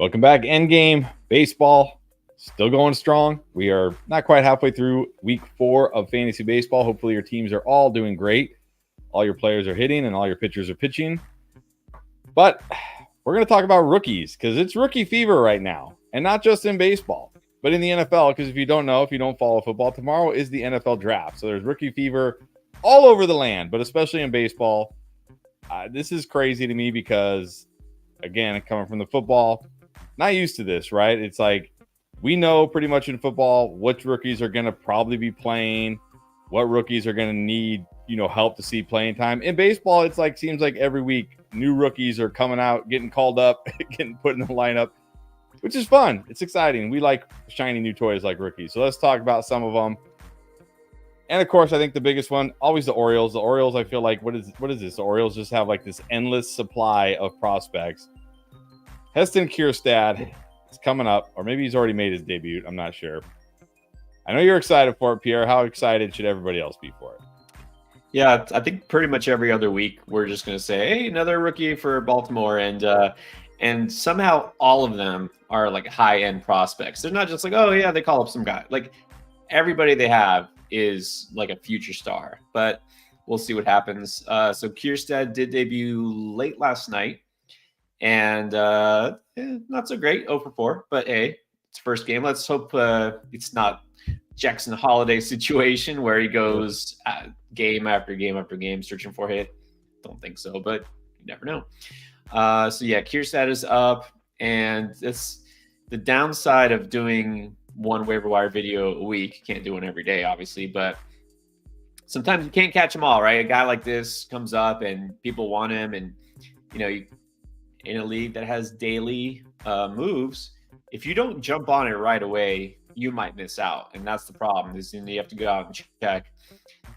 Welcome back. Endgame baseball still going strong. We are not quite halfway through week 4 of fantasy baseball. Hopefully your teams are all doing great. All your players are hitting and all your pitchers are pitching. But we're going to talk about rookies because it's rookie fever right now. And not just in baseball, but in the NFL. Because if you don't know, if you don't follow football, tomorrow is the NFL draft. So there's rookie fever all over the land, but especially in baseball. This is crazy to me because, again, coming from the football, not used to this, right? It's like we know pretty much in football which rookies are going to probably be playing, what rookies are going to need, help to see playing time. In baseball, it's like seems like every week new rookies are coming out, getting called up, getting put in the lineup, which is fun. It's exciting. We like shiny new toys like rookies. So let's talk about some of them. And of course, I think the biggest one, always the Orioles. The Orioles, I feel like, what is this? The Orioles just have like this endless supply of prospects. Heston Kjerstad is coming up, or maybe he's already made his debut. I'm not sure. I know you're excited for it, Pierre. How excited should everybody else be for it? Yeah, I think pretty much every other week we're just going to say, hey, another rookie for Baltimore. And somehow all of them are like high-end prospects. They're not just like, oh, yeah, they call up some guy. Like everybody they have is like a future star. But we'll see what happens. So Kjerstad did debut late last night. And not so great, 0 for 4. But hey, it's first game. Let's hope it's not Jackson Holiday situation where he goes game after game after game searching for a hit. Don't think so, but you never know. So yeah, Kjerstad is up, and it's the downside of doing one waiver wire video a week. Can't do one every day, obviously, but sometimes you can't catch them all, right? A guy like this comes up and people want him, and in a league that has daily moves, if you don't jump on it right away, you might miss out. And that's the problem, is you have to go out and check.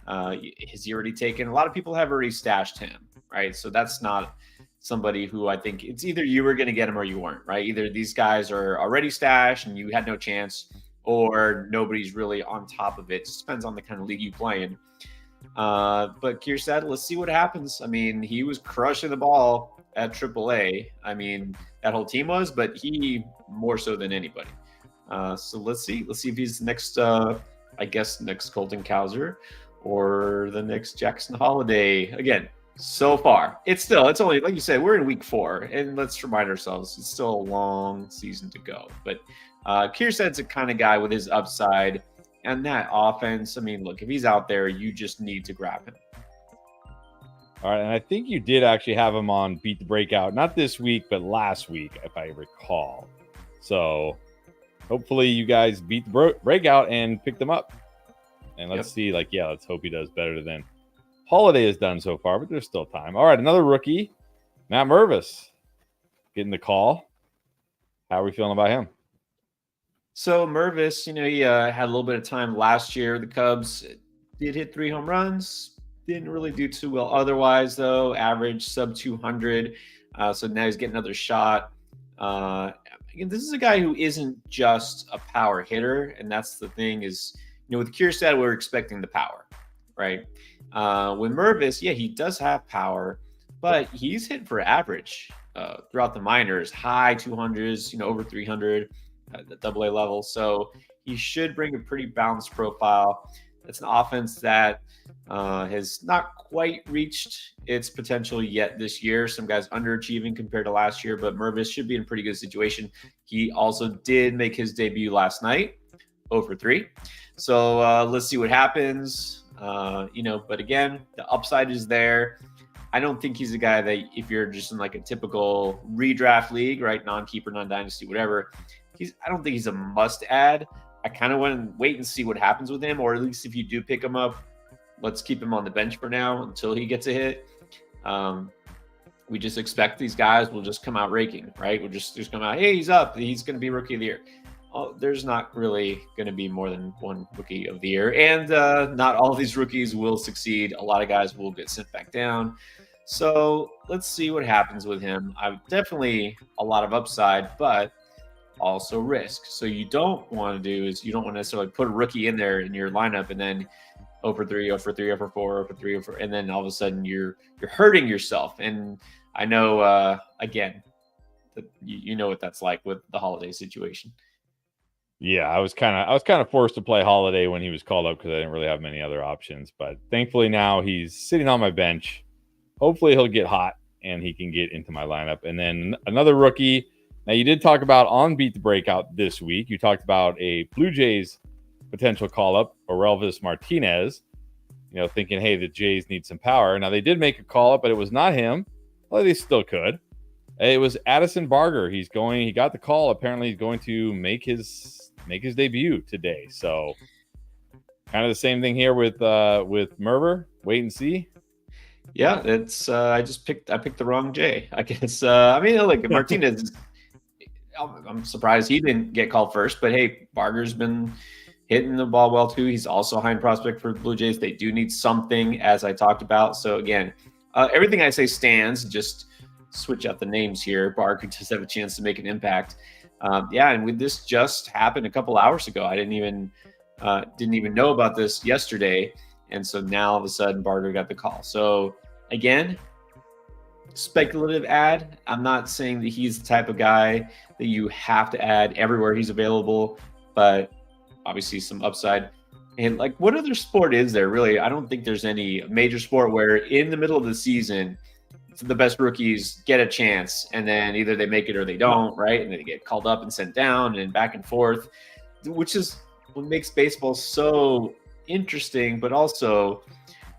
Has he already taken? A lot of people have already stashed him, right? So that's not somebody who I think it's either you were going to get him or you weren't, right? Either these guys are already stashed and you had no chance, or nobody's really on top of it. It just depends on the kind of league you play in. But Kjerstad, let's see what happens. I mean, he was crushing the ball at AAA. I mean, that whole team was, but he more so than anybody. So let's see if he's next, next Colton Cowser or the next Jackson Holiday. Again, so far, it's only, like you said, we're in week 4, and let's remind ourselves, it's still a long season to go. But Kjerstad's a kind of guy with his upside and that offense. I mean, look, if he's out there, you just need to grab him. All right, and I think you did actually have him on Beat the Breakout, not this week, but last week, if I recall. So hopefully you guys beat the breakout and pick them up. And let's see, let's hope he does better than Holiday has done so far, but there's still time. All right, another rookie, Matt Mervis, getting the call. How are we feeling about him? So Mervis, he had a little bit of time last year. The Cubs did hit 3 home runs. Didn't really do too well otherwise, though. Average sub 200. So now he's getting another shot. Again, this is a guy who isn't just a power hitter. And that's the thing is, with Kjerstad, we're expecting the power, right? With Mervis, yeah, he does have power, but he's hit for average throughout the minors. High 200s, over 300 at the AA level. So he should bring a pretty balanced profile. It's an offense that has not quite reached its potential yet this year. Some guys underachieving compared to last year, but Mervis should be in a pretty good situation. He also did make his debut last night, 0 for 3. So let's see what happens. But again, the upside is there. I don't think he's a guy that if you're just in like a typical redraft league, right, non-keeper, non-dynasty, whatever, I don't think he's a must-add. I kind of want to wait and see what happens with him, or at least if you do pick him up, let's keep him on the bench for now until he gets a hit. We just expect these guys will just come out raking, right? We'll just come out, hey, he's up. He's going to be Rookie of the Year. There's not really going to be more than one Rookie of the Year, and not all of these rookies will succeed. A lot of guys will get sent back down. So let's see what happens with him. I've definitely a lot of upside, but also risk. So you don't want to do is you don't want to necessarily put a rookie in there in your lineup and then 0 for 3, 0 for 3, 0 for 4, 0 for 3, 0 for, and then all of a sudden you're hurting yourself. And I know, again, you know what that's like with the Holiday situation. Yeah, I was kind of forced to play Holiday when he was called up because I didn't really have many other options. But thankfully now he's sitting on my bench. Hopefully he'll get hot and he can get into my lineup. And then another rookie. Now you did talk about on Beat the Breakout this week. You talked about a Blue Jays potential call up, Orelvis Martinez. You know, thinking, hey, the Jays need some power. Now they did make a call up, but it was not him. Well, they still could. It was Addison Barger. He got the call. Apparently he's going to make his debut today. So kind of the same thing here with Merver. Wait and see. Yeah, it's I picked the wrong J, I guess. I mean, like Martinez, I'm surprised he didn't get called first, but hey, Barger's been hitting the ball well too. He's also a high prospect for the Blue Jays. They do need something, as I talked about. So again, everything I say stands. Just switch out the names here. Barker does have a chance to make an impact. And this just happened a couple hours ago. I didn't even know about this yesterday, and so now all of a sudden Barger got the call. So again, speculative add. I'm not saying that he's the type of guy that you have to add everywhere he's available, but obviously some upside. And like, what other sport is there really? I don't think there's any major sport where in the middle of the season the best rookies get a chance and then either they make it or they don't, right? And then they get called up and sent down and back and forth, which is what makes baseball so interesting. But also,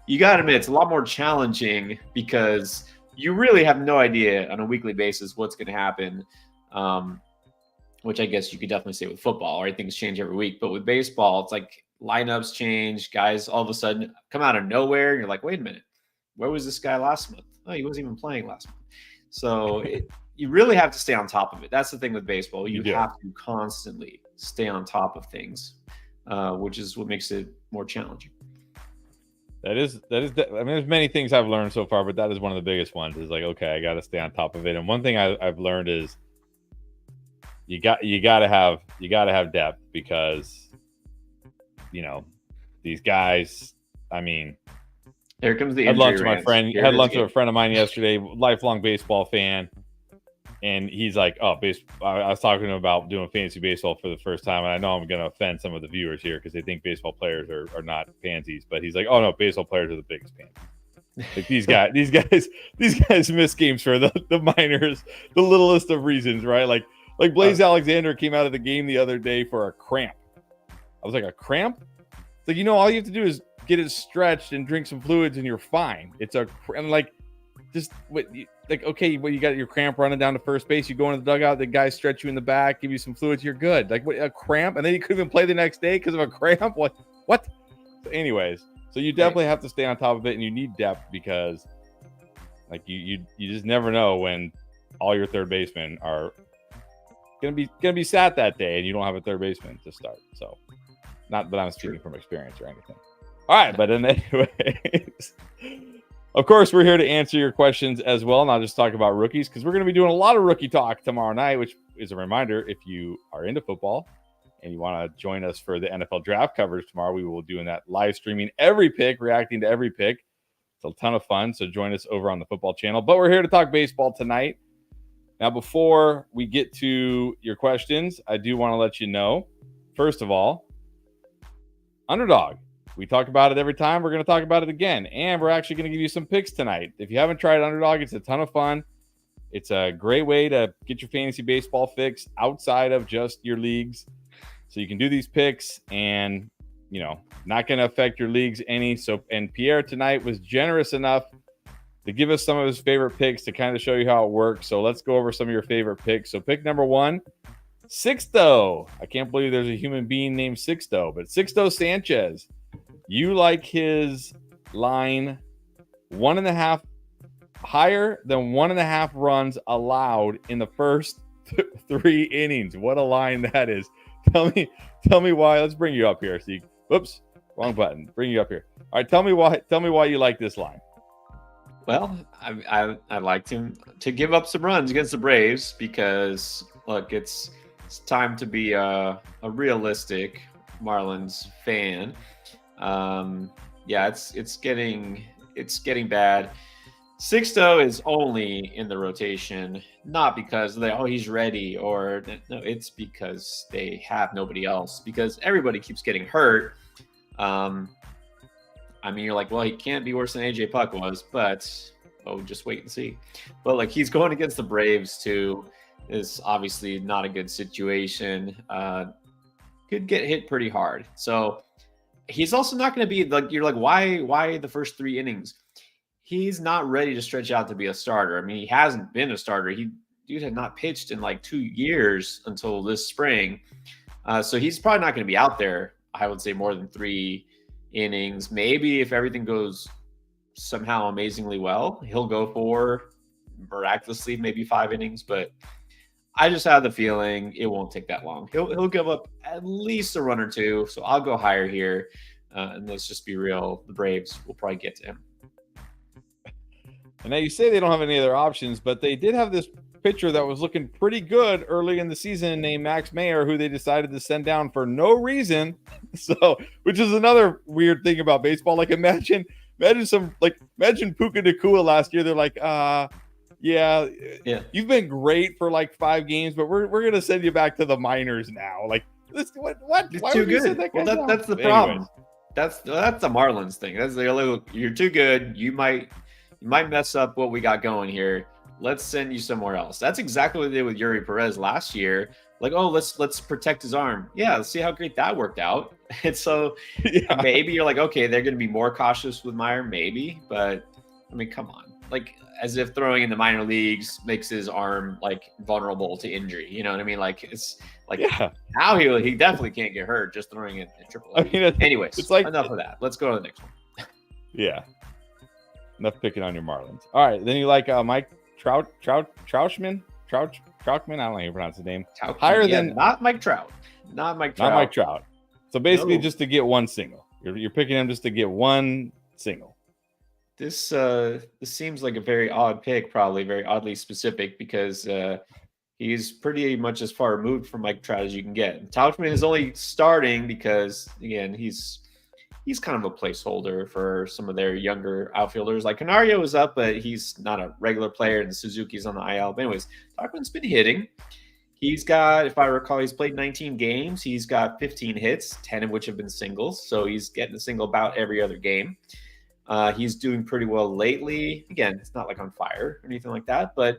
you got to admit, it's a lot more challenging because you really have no idea on a weekly basis what's going to happen, which I guess you could definitely say with football, right? Things change every week. But with baseball, it's like lineups change. Guys all of a sudden come out of nowhere. And you're like, wait a minute, where was this guy last month? Oh, he wasn't even playing last month. So you really have to stay on top of it. That's the thing with baseball. You have to constantly stay on top of things, which is what makes it more challenging. That is. I mean, there's many things I've learned so far, but that is one of the biggest ones. Is like, okay, I got to stay on top of it. And one thing I've learned is you got to have depth because these guys. I mean. Here comes the had lunch with my friend. Had lunch with a friend of mine yesterday, lifelong baseball fan, and he's like, "Oh, I was talking to him about doing fantasy baseball for the first time, and I know I'm going to offend some of the viewers here because they think baseball players are not pansies, but he's like, "Oh no, baseball players are the biggest pansies. Like these guys miss games for the minors, the littlest of reasons, right? Like Blaze Alexander came out of the game the other day for a cramp. I was like, a cramp? It's like, all you have to do is get it stretched and drink some fluids and you're fine. You got your cramp running down to first base, you go into the dugout, the guys stretch you in the back, give you some fluids, you're good. Like, what, a cramp? And then you couldn't even play the next day because of a cramp? What? So anyways, so you definitely have to stay on top of it, and you need depth because like you just never know when all your third basemen are gonna be sat that day and you don't have a third baseman to start. So not that I'm speaking from experience or anything. All right, but anyways, of course, we're here to answer your questions as well, not just talk about rookies, because we're going to be doing a lot of rookie talk tomorrow night, which is a reminder, if you are into football and you want to join us for the NFL draft coverage tomorrow, we will be doing that live streaming every pick, reacting to every pick. It's a ton of fun, so join us over on the football channel. But we're here to talk baseball tonight. Now, before we get to your questions, I do want to let you know, first of all, Underdog. We talk about it every time. We're going to talk about it again. And we're actually going to give you some picks tonight. If you haven't tried Underdog, it's a ton of fun. It's a great way to get your fantasy baseball fix outside of just your leagues. So you can do these picks and, not going to affect your leagues any. So, and Pierre tonight was generous enough to give us some of his favorite picks to kind of show you how it works. So let's go over some of your favorite picks. So pick number 1. Sixto. I can't believe there's a human being named Sixto, but Sixto Sanchez. You like his line 1.5 higher than 1.5 runs allowed in the first 3 innings. What a line that is. Tell me why. Let's bring you up here. See, whoops, wrong button. Bring you up here. All right, tell me why you like this line. Well, I liked him to give up some runs against the Braves because look, it's time to be a realistic Marlins fan. It's getting bad. Sixto is only in the rotation, not because he's ready, or no, it's because they have nobody else, because everybody keeps getting hurt. I mean, you're like, well, he can't be worse than AJ Puck was, but just wait and see. But like, he's going against the Braves too. Is obviously not a good situation. Could get hit pretty hard. So he's also not going to be like, you're like, why the first 3 innings? He's not ready to stretch out to be a starter. I mean, he hasn't been a starter. Dude had not pitched in like 2 years until this spring. So he's probably not going to be out there, I would say, more than 3 innings. Maybe if everything goes somehow amazingly well, he'll go for miraculously maybe 5 innings. But I just have the feeling it won't take that long. He'll give up at least a run or 2. So I'll go higher here. And let's just be real. The Braves will probably get to him. And now you say they don't have any other options, but they did have this pitcher that was looking pretty good early in the season named Max Mayer, who they decided to send down for no reason. So, which is another weird thing about baseball. Like imagine Puka Nacua last year. They're like, yeah, you've been great for like 5 games, but we're gonna send you back to the minors now. Like, what? Why too would you good? send that guy down? That's the problem. That's the Marlins thing. That's you're too good. You might mess up what we got going here. Let's send you somewhere else. That's exactly what they did with Yuri Perez last year. Like, let's protect his arm. Yeah, let's see how great that worked out. And so maybe you're like, okay, they're going to be more cautious with Meyer, maybe. But, I mean, come on. Like, as if throwing in the minor leagues makes his arm, like, vulnerable to injury. You know what I mean? Like, it's like now he definitely can't get hurt just throwing it in triple A. I mean, anyways, it's like, enough of that. Let's go to the next one. Yeah. Enough picking on your Marlins. All right. Then you like Mike Troutman? I don't know how you pronounce his name. Higher than not Mike Trout. Not Mike Trout. So basically just to get 1 single. You're picking him just to get 1 single. This seems like a very odd pick, probably very oddly specific, because he's pretty much as far removed from Mike Trout as you can get. Tauchman is only starting because, again, he's kind of a placeholder for some of their younger outfielders. Like Canario is up, but he's not a regular player, and Suzuki's on the IL. But anyways, Tauchman's been hitting. He's got, if I recall, he's played 19 games. He's got 15 hits, 10 of which have been singles. So he's getting a single about every other game. He's doing pretty well lately. Again, it's not like on fire or anything like that, but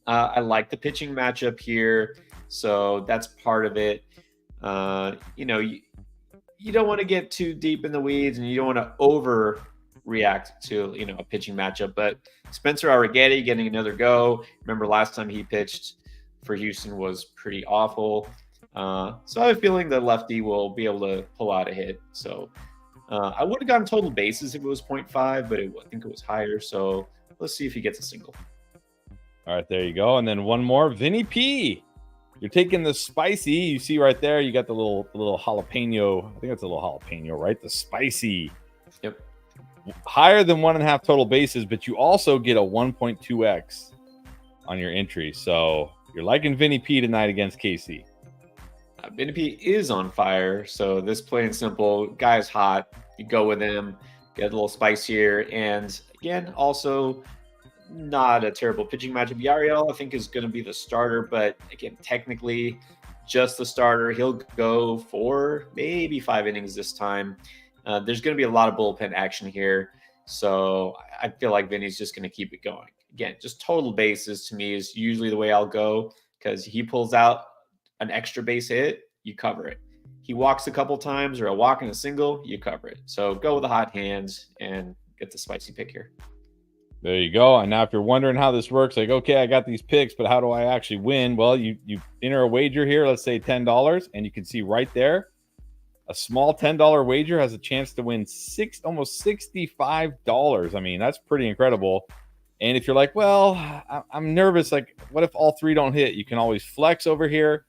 I like the pitching matchup here. So that's part of it. You don't want to get too deep in the weeds, and you don't want to overreact to, a pitching matchup. But Spencer Arrighetti getting another go. Remember last time he pitched for Houston was pretty awful. So I have a feeling the lefty will be able to pull out a hit. So I would have gotten total bases if it was 0.5, but I think it was higher. So let's see if he gets a single. All right, there you go. And then one more, Vinny P. You're taking the spicy. You see right there, you got the little jalapeno. I think that's a little jalapeno, right? The spicy. Yep. Higher than 1.5 total bases, but you also get a 1.2x on your entry. So you're liking Vinny P tonight against KC. Vinny P is on fire. So this plain and simple, guy's hot. You go with him, get a little spice here. And again, also not a terrible pitching matchup. Yariel, I think, is going to be the starter, but again, technically just the starter. He'll go for maybe 5 innings this time. There's going to be a lot of bullpen action here. So I feel like Vinny's just going to keep it going. Again, just total bases to me is usually the way I'll go, because he pulls out an extra base hit, you cover it. He walks a couple times, or a walk and a single, you cover it. So go with the hot hands and get the spicy pick here. There you go. And now if you're wondering how this works, like, okay, I got these picks, but how do I actually win? Well, you enter a wager here, let's say $10, and you can see right there, a small $10 wager has a chance to win almost $65. I mean, that's pretty incredible. And if you're like, well, I'm nervous, like, what if all 3 don't hit? You can always flex over here.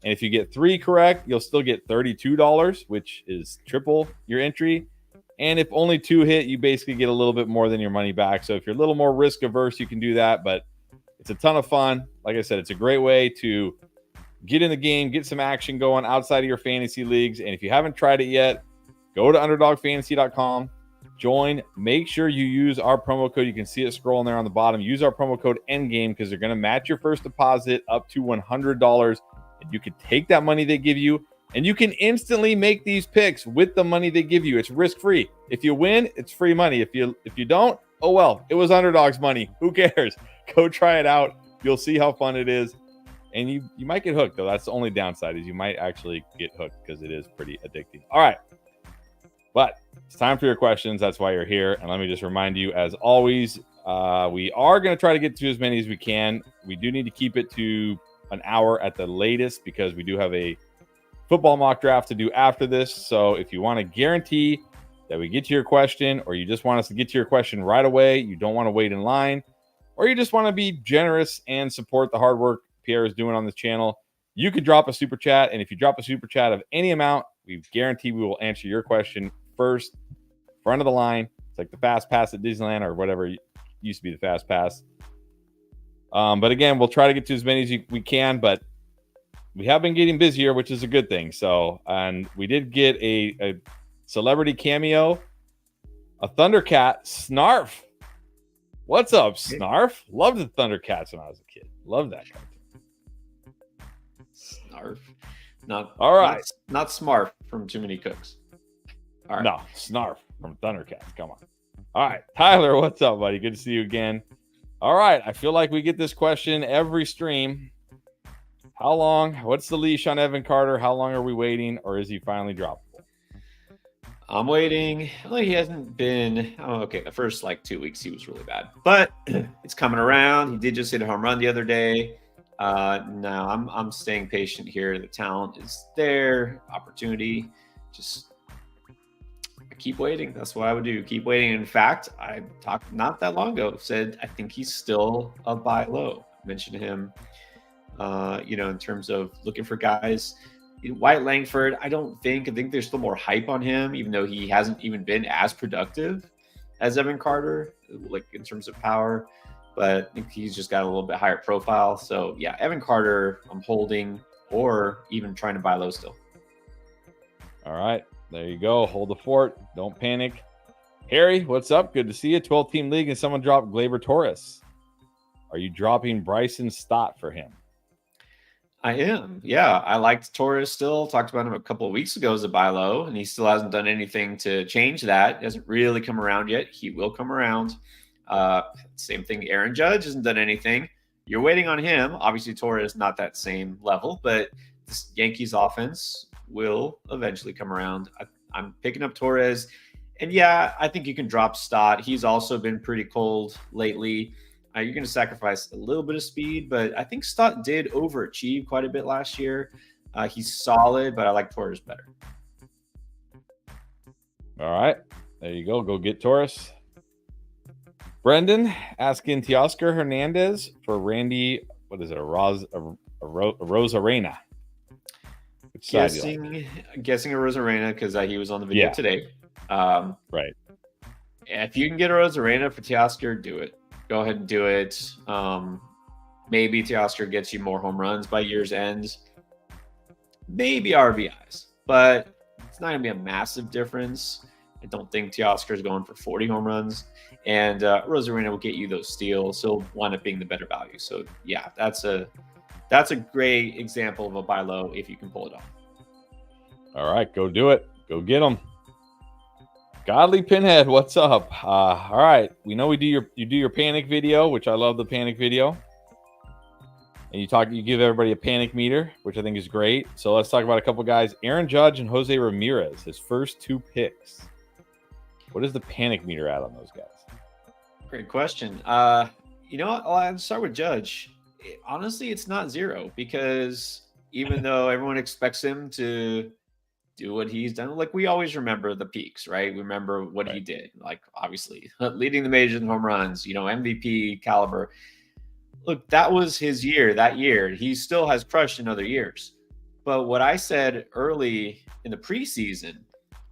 And if you get 3 correct, you'll still get $32, which is triple your entry. And if only 2 hit, you basically get a little bit more than your money back. So if you're a little more risk averse, you can do that. But it's a ton of fun. Like I said, it's a great way to get in the game, get some action going outside of your fantasy leagues. And if you haven't tried it yet, go to underdogfantasy.com, join. Make sure you use our promo code. You can see it scrolling there on the bottom. Use our promo code Endgame because they're going to match your first deposit up to $100. And you can take that money they give you, and you can instantly make these picks with the money they give you. It's risk-free. If you win, it's free money. If you don't, oh well, it was underdogs money. Who cares? Go try it out. You'll see how fun it is. And you might get hooked, though. That's the only downside, is you might actually get hooked because it is pretty addicting. All right. But it's time for your questions. That's why you're here. And let me just remind you, as always, we are going to try to get to as many as we can. We do need to keep it to an hour at the latest because we do have a football mock draft to do after this. So if you want to guarantee that we get to your question, or you just want us to get to your question right away, you don't want to wait in line, or you just want to be generous and support the hard work Pierre is doing on this channel, you could drop a super chat. And if you drop a super chat of any amount, we guarantee we will answer your question first, front of the line. It's like the fast pass at Disneyland or whatever used to be the fast pass. But again, we'll try to get to as many as we can, but we have been getting busier, which is a good thing. So, and we did get a celebrity cameo, a Thundercat, Snarf. What's up, Snarf? Loved the Thundercats when I was a kid. Loved that cartoon. Snarf. Not all right. Not Smarf from Too Many Cooks. All right. No, Snarf from Thundercats. Come on. All right. Tyler, what's up, buddy? Good to see you again. All right. I feel like we get this question every stream. How long? What's the leash on Evan Carter? How long are we waiting, or is he finally droppable? I'm waiting. Well, he hasn't been. Oh, okay. The first 2 weeks he was really bad, but it's coming around. He did just hit a home run the other day. No, I'm staying patient here. The talent is there. Opportunity. Just keep waiting. That's what I would do. Keep waiting. In fact, I talked not that long ago. Said I think he's still a buy low. Mentioned him. In terms of looking for guys. Wyatt Langford, I think there's still more hype on him, even though he hasn't even been as productive as Evan Carter, in terms of power. But I think he's just got a little bit higher profile. So yeah, Evan Carter, I'm holding, or even trying to buy low still. All right, there you go. Hold the fort. Don't panic. Harry, what's up? Good to see you. 12-team league, and someone dropped Gleyber Torres. Are you dropping Bryson Stott for him? I am. Yeah, I liked Torres still. Talked about him a couple of weeks ago as a buy low, and he still hasn't done anything to change that. He hasn't really come around yet. He will come around. Same thing. Aaron Judge hasn't done anything. You're waiting on him. Obviously, Torres not that same level, but this Yankees offense will eventually come around. I'm picking up Torres, and yeah, I think you can drop Stott. He's also been pretty cold lately. You're going to sacrifice a little bit of speed, but I think Stott did overachieve quite a bit last year. He's solid, but I like Torres better. All right. There you go. Go get Torres. Brendan asking Teoscar Hernandez for Randy. What is it? A Rosarena. Guessing a Rosarena because he was on the video today. Right. If you can get a Rosarena for Teoscar, do it. Go ahead and do it. Maybe Teoscar gets you more home runs by year's end. Maybe RBIs, but it's not going to be a massive difference. I don't think Teoscar is going for 40 home runs, and Rosarena will get you those steals. So wind up being the better value. So yeah, that's a great example of a buy low if you can pull it off. All right, go do it. Go get them. Godly Pinhead, what's up? All right, we know you do your panic video, which I love the panic video, and you give everybody a panic meter, which I think is great. So let's talk about a couple guys: Aaron Judge and Jose Ramirez, his first two picks. What is the panic meter at on those guys? Great question. I'll start with Judge. Honestly, it's not zero because even though everyone expects him to do what he's done, we always remember the peaks, right? We remember what he did, obviously leading the majors in home runs, MVP caliber. Look, that was his year that year. He still has crushed in other years. But what I said early in the preseason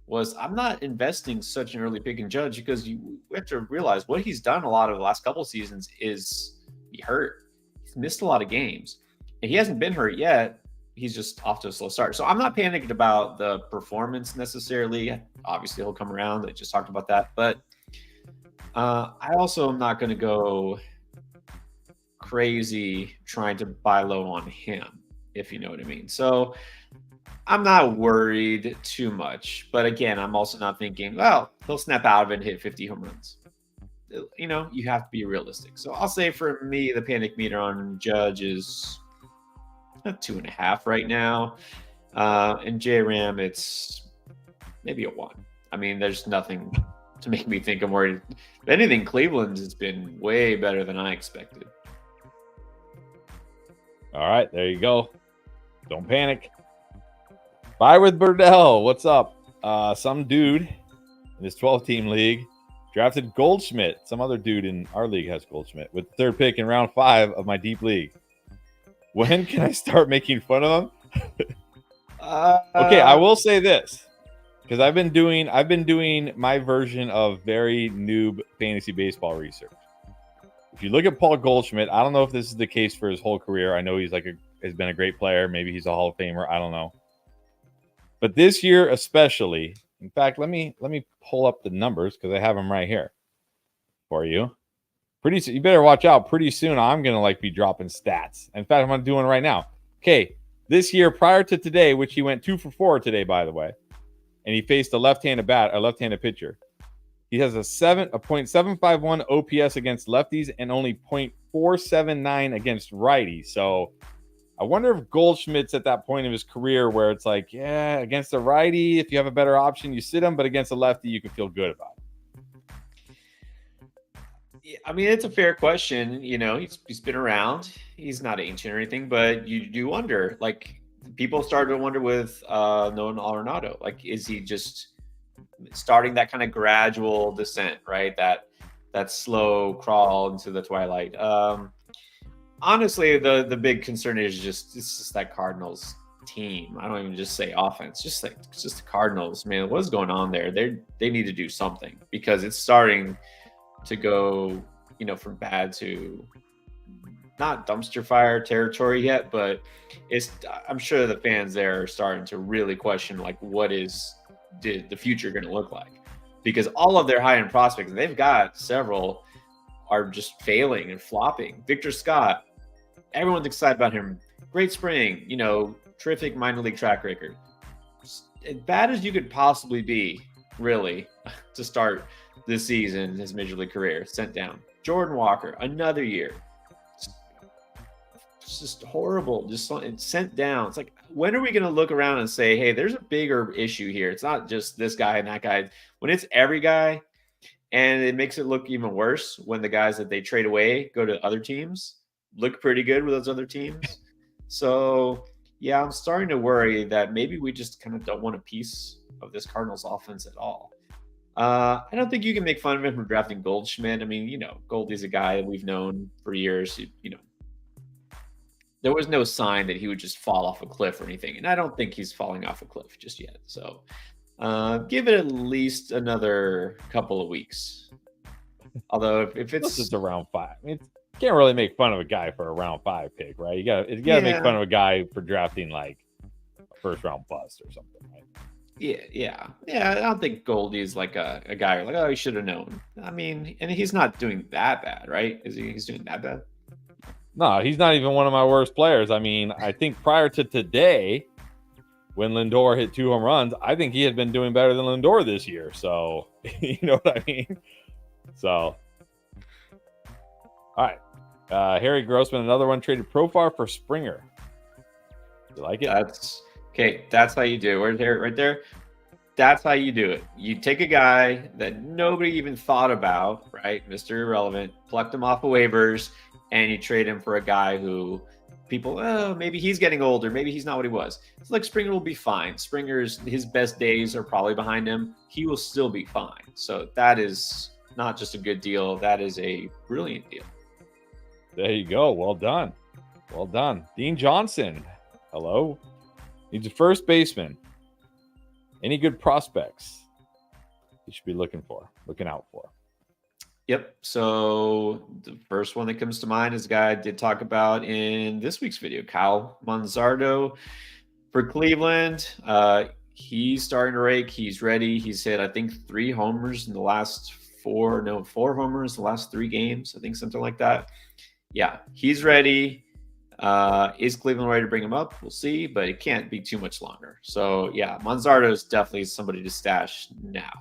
was I'm not investing such an early pick in Judge because we have to realize what he's done a lot of the last couple of seasons is be hurt. He's missed a lot of games, and he hasn't been hurt yet. he's just off to a slow start. So I'm not panicked about the performance necessarily. Obviously, he'll come around. I just talked about that. But I also am not going to go crazy trying to buy low on him, if you know what I mean. So I'm not worried too much. But again, I'm also not thinking, well, he'll snap out of it and hit 50 home runs. You know, you have to be realistic. So I'll say for me, the panic meter on Judge is 2.5 right now. And J-Ram, it's maybe a 1. I mean, there's nothing to make me think I'm worried. If anything, Cleveland's has been way better than I expected. All right, there you go. Don't panic. Buy with Burdell. What's up? Some dude in this 12-team league drafted Goldschmidt. Some other dude in our league has Goldschmidt with the 3rd pick in round 5 of my deep league. When can I start making fun of him? Okay, I will say this because I've been doing my version of very noob fantasy baseball research. If you look at Paul Goldschmidt, I don't know if this is the case for his whole career. I know he's has been a great player. Maybe he's a Hall of Famer. I don't know. But this year especially, in fact, let me pull up the numbers because I have them right here for you. You better watch out. Pretty soon I'm gonna be dropping stats. In fact, I'm gonna do one right now. Okay, this year prior to today, which he went 2 for 4 today, by the way, and he faced a left-handed pitcher. He has a .751 OPS against lefties and only .479 against righties. So I wonder if Goldschmidt's at that point of his career where it's yeah, against a righty, if you have a better option, you sit him, but against a lefty, you can feel good about it. Yeah, I mean, it's a fair question. You know, he's been around. He's not ancient or anything, but you do wonder. People started to wonder with Nolan Arenado. Is he just starting that kind of gradual descent, right? That slow crawl into the twilight. Honestly, the big concern is it's just that Cardinals team. I don't even just say offense, just the Cardinals, man. What is going on there? They need to do something because it's starting to go, from bad to not dumpster fire territory yet, but I'm sure the fans there are starting to really question what is the future going to look like, because all of their high-end prospects, and they've got several, are just failing and flopping. Victor Scott, everyone's excited about him. Great spring, terrific minor league track record. As bad as you could possibly be, really, to start this season, his major league career, sent down. Jordan Walker, another year. It's just horrible. Just sent down. It's when are we going to look around and say, hey, there's a bigger issue here? It's not just this guy and that guy. When it's every guy, and it makes it look even worse when the guys that they trade away go to other teams, look pretty good with those other teams. So, yeah, I'm starting to worry that maybe we just kind of don't want a piece of this Cardinals offense at all. I don't think you can make fun of him for drafting Goldschmidt. I mean, Goldie's a guy that we've known for years. There was no sign that he would just fall off a cliff or anything. And I don't think he's falling off a cliff just yet. So give it at least another couple of weeks. Although if it's just a round 5, I mean, you can't really make fun of a guy for a round 5 pick, right? You gotta make fun of a guy for drafting a first round bust or something, right? Yeah. I don't think Goldie is a guy oh, he should have known. I mean, and he's not doing that bad, right? He's doing that bad? No, he's not even one of my worst players. I mean, I think prior to today, when Lindor hit 2 home runs, I think he had been doing better than Lindor this year. So, you know what I mean? So, all right. Harry Grossman, another one, traded Profar for Springer. You like it? That's how you do it. Right there. That's how you do it. You take a guy that nobody even thought about, right? Mr. Irrelevant, plucked him off of waivers, and you trade him for a guy who people, maybe he's getting older. Maybe he's not what he was. It's Springer will be fine. His best days are probably behind him. He will still be fine. So that is not just a good deal. That is a brilliant deal. There you go. Well done. Well done. Dean Johnson. Hello. He's a first baseman. Any good prospects you should be looking out for? Yep. So the first one that comes to mind is a guy I did talk about in this week's video, Kyle Manzardo for Cleveland. He's starting to rake. He's ready. He's hit, I think, 3 homers in the last 4 homers in the last 3 games. I think something like that. Yeah, he's ready. Is Cleveland ready to bring him up? We'll see, but it can't be too much longer. So yeah, Manzardo is definitely somebody to stash now.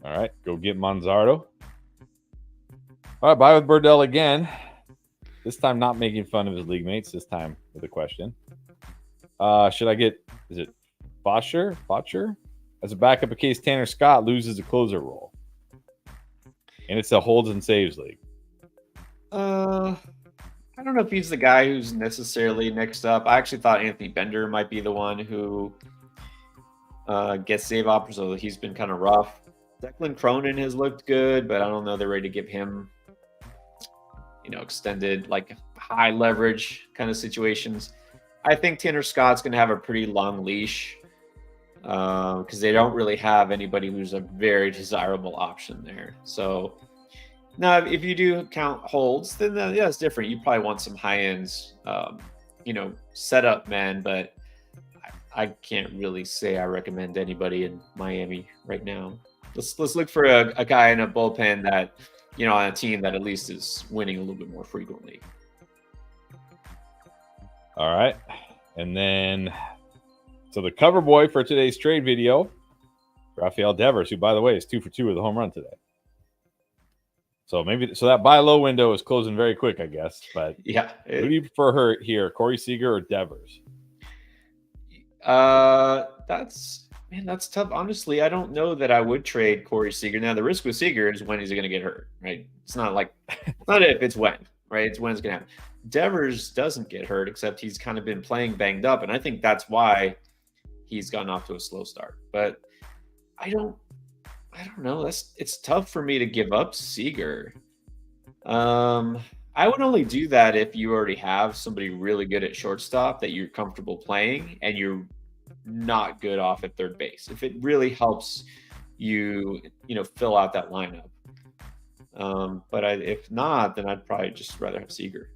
All right, go get Manzardo. All right, bye with Burdell again. This time not making fun of his league mates. This time with a question. Should I get, is it Botcher as a backup in case Tanner Scott loses the closer role? And it's a holds and saves league. I don't know if he's the guy who's necessarily next up. I actually thought Anthony Bender might be the one who gets save offers, although he's been kind of rough. Declan Cronin has looked good, but I don't know they're ready to give him, extended, like high leverage kind of situations. I think Tanner Scott's going to have a pretty long leash because they don't really have anybody who's a very desirable option there. So now, if you do count holds, then yeah, it's different. You probably want some high ends, setup men, but I can't really say I recommend anybody in Miami right now. Let's look for a guy in a bullpen that, on a team that at least is winning a little bit more frequently. All right. And then, so the cover boy for today's trade video, Rafael Devers, who, by the way, is 2 for 2 with a home run today. So that buy low window is closing very quick, I guess. But yeah, who do you prefer here, Corey Seager or Devers? That's tough. Honestly, I don't know that I would trade Corey Seager. Now, the risk with Seager is when he's going to get hurt, right? It's not if, it's when, right? It's when it's going to happen. Devers doesn't get hurt, except he's kind of been playing banged up, and I think that's why he's gotten off to a slow start. But I don't know. It's tough for me to give up Seager. I would only do that if you already have somebody really good at shortstop that you're comfortable playing, and you're not good off at third base. If it really helps you, fill out that lineup. But if not, then I'd probably just rather have Seager.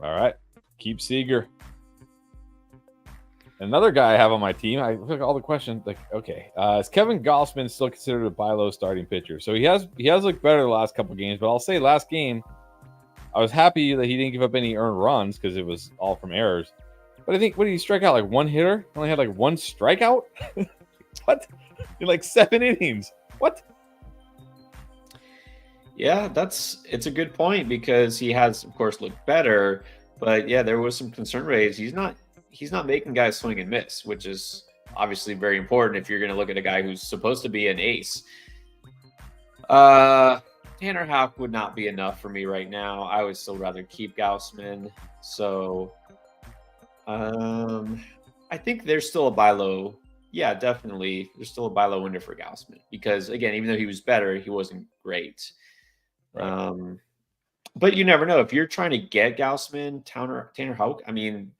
All right, keep Seager. Another guy I have on my team, I look at all the questions. Is Kevin Gausman still considered a buy low starting pitcher? So he has looked better the last couple games, but I'll say last game, I was happy that he didn't give up any earned runs because it was all from errors. But I think, what did he strike out? Like one hitter? Only had like one strikeout? What? In like 7 innings. What? Yeah, it's a good point because he has, of course, looked better. But yeah, there was some concern raised. He's not making guys swing and miss, which is obviously very important if you're going to look at a guy who's supposed to be an ace. Tanner Houck would not be enough for me right now. I would still rather keep Gausman. So I think there's still a buy low. Yeah, definitely. There's still a buy low window for Gausman because, again, even though he was better, he wasn't great. Right. But you never know. If you're trying to get Gausman, Tanner Houck, I mean,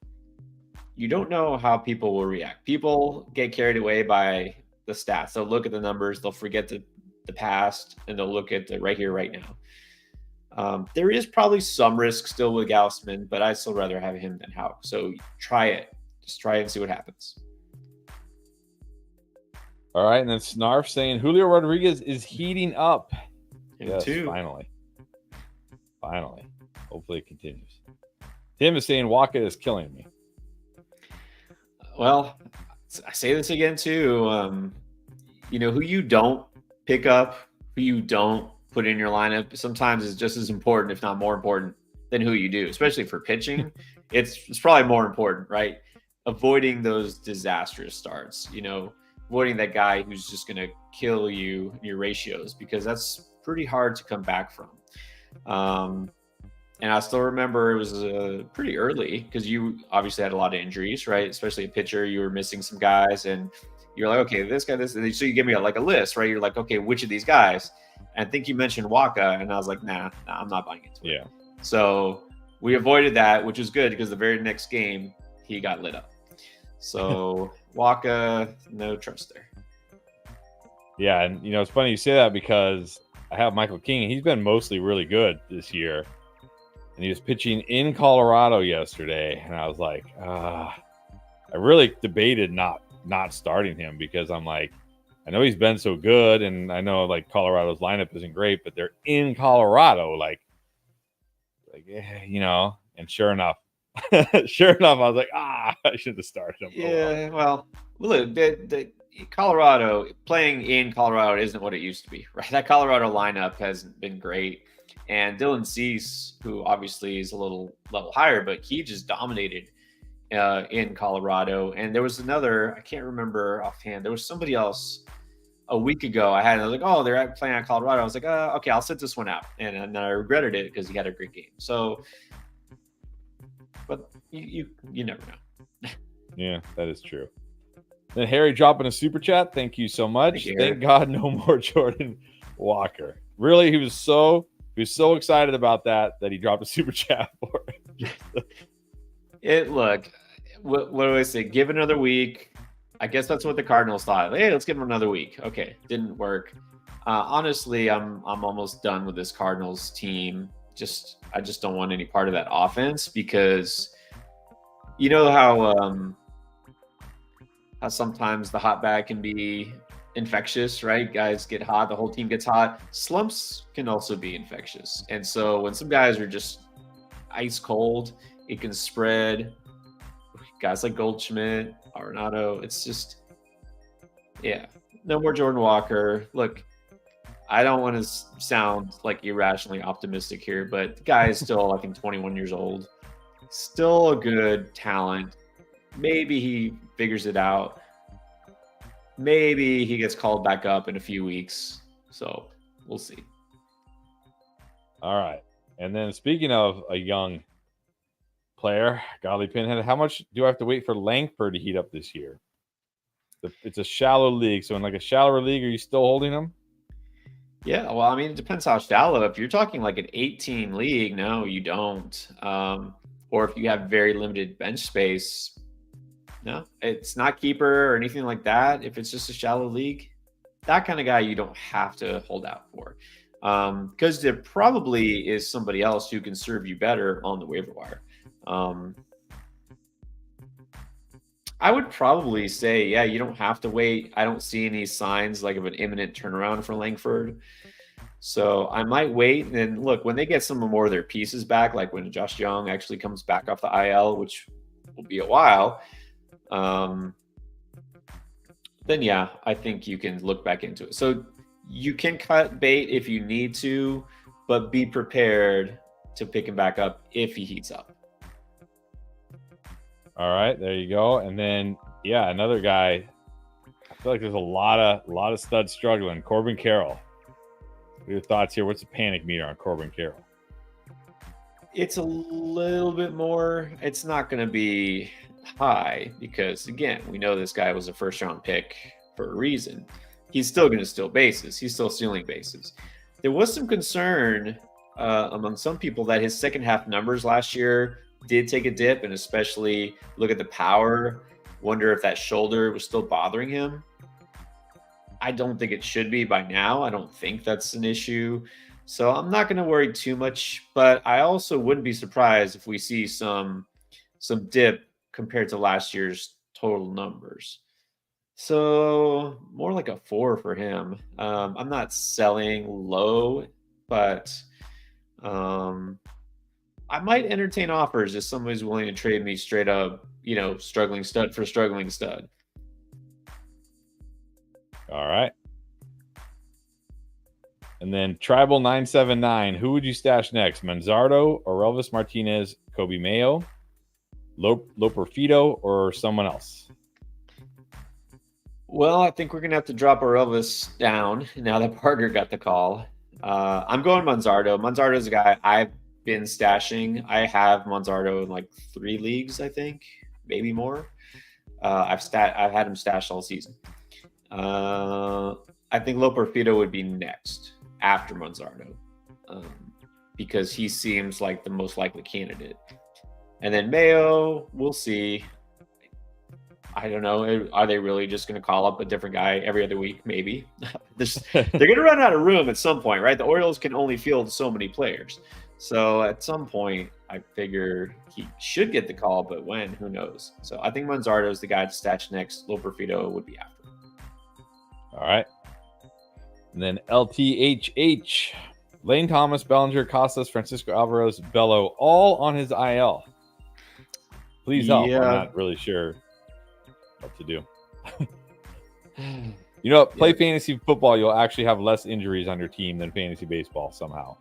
you don't know how people will react. People get carried away by the stats. They'll look at the numbers. They'll forget the past, and they'll look at the right here, right now. There is probably some risk still with Gausman, but I'd still rather have him than Houck. So try it. Just try it and see what happens. All right, and then Snarf saying Julio Rodriguez is heating up. Yes, finally. Hopefully it continues. Tim is saying Waka is killing me. Well, I say this again too. Who you don't pick up, who you don't put in your lineup, sometimes is just as important, if not more important, than who you do, especially for pitching. It's probably more important, right? Avoiding those disastrous starts, avoiding that guy who's just going to kill you in your ratios, because that's pretty hard to come back from. And I still remember it was pretty early because you obviously had a lot of injuries, right? Especially a pitcher, you were missing some guys, and you're like, okay, this guy, this. So you give me a list, right? You're like, okay, which of these guys? And I think you mentioned Waka, and I was like, nah, I'm not buying into it. Yeah. So we avoided that, which was good because the very next game he got lit up. So Waka, no trust there. Yeah, and it's funny you say that because I have Michael King, and he's been mostly really good this year. And he was pitching in Colorado yesterday, and I was like, I really debated not starting him because I'm like, I know he's been so good, and I know like Colorado's lineup isn't great, but they're in Colorado, and sure enough, I was like, I should have started him. Yeah, well, look, the Colorado, playing in Colorado isn't what it used to be, right? That Colorado lineup hasn't been great. And Dylan Cease, who obviously is a little level higher, but he just dominated in Colorado. And there was another, I can't remember offhand, there was somebody else a week ago I was like, oh, they're playing at Colorado. I was like, okay, I'll sit this one out. And then I regretted it because he had a great game. So, but you never know. Yeah, that is true. Then Harry dropping a super chat. Thank you so much. Thank God no more Jordan Walker. Really, he was so excited about that he dropped a super chat for it. Look, what do I say? Give another week. I guess that's what the Cardinals thought. Hey, let's give him another week. Okay, didn't work. Honestly, I'm almost done with this Cardinals team. I just don't want any part of that offense because you know how sometimes the hot bag can be infectious, right? Guys get hot, the whole team gets hot. Slumps can also be infectious. And so when some guys are just ice cold, it can spread. Guys like Goldschmidt, Arenado, it's just, yeah, no more Jordan Walker. Look, I don't want to sound like irrationally optimistic here, but the guy is still, I think, 21 years old. Still a good talent. Maybe he figures it out. Maybe he gets called back up in a few weeks. So we'll see. All right. And then speaking of a young player, Godly Pinhead, how much do I have to wait for Langford to heat up this year? It's a shallow league. So in like a shallower league, are you still holding him? Yeah, well, I mean, it depends how shallow. If you're talking like an 18 league, no, you don't. Or if you have very limited bench space, no, it's not keeper or anything like that. If it's just a shallow league, that kind of guy you don't have to hold out for. Because there probably is somebody else who can serve you better on the waiver wire. I would probably say, yeah, you don't have to wait. I don't see any signs like of an imminent turnaround for Langford. So I might wait. And then look, when they get some more of their pieces back, like when Josh Young actually comes back off the IL, which will be a while, then yeah, I think you can look back into it. So you can cut bait if you need to, but be prepared to pick him back up if he heats up. All right, there you go. And then, yeah, another guy. I feel like there's a lot of studs struggling. Corbin Carroll. What are your thoughts here? What's the panic meter on Corbin Carroll? It's a little bit more. It's not going to be high because, again, we know this guy was a first-round pick for a reason. He's still going to steal bases. He's still stealing bases. There was some concern among some people that his second half numbers last year did take a dip, and especially look at the power. Wonder if that shoulder was still bothering him. I don't think it should be by now. I don't think that's an issue. So I'm not going to worry too much, but I also wouldn't be surprised if we see some dip compared to last year's total numbers. So more like a 4 for him. I'm not selling low, but I might entertain offers if somebody's willing to trade me straight up, struggling stud for struggling stud. All right. And then Tribal 979, who would you stash next? Manzardo, Orelvis Martinez, Kobe Mayo, Loperfido, or someone else? Well, I think we're going to have to drop Orelvis down now that Parker got the call. I'm going Manzardo. Manzardo is a guy I've been stashing. I have Manzardo in like 3 leagues, I think, maybe more. I've had him stashed all season. I think Loperfido would be next after Manzardo because he seems like the most likely candidate. And then Mayo, we'll see. I don't know. Are they really just going to call up a different guy every other week? Maybe. They're going to run out of room at some point, right? The Orioles can only field so many players. So at some point, I figure he should get the call, but when, who knows? So I think Manzardo is the guy to stash next. Loperfido would be after. All right. And then LTHH. Lane Thomas, Bellinger, Costas, Francisco Alvarez, Bello, all on his IL. Please help. I'm not really sure what to do. Play fantasy football. You'll actually have less injuries on your team than fantasy baseball somehow.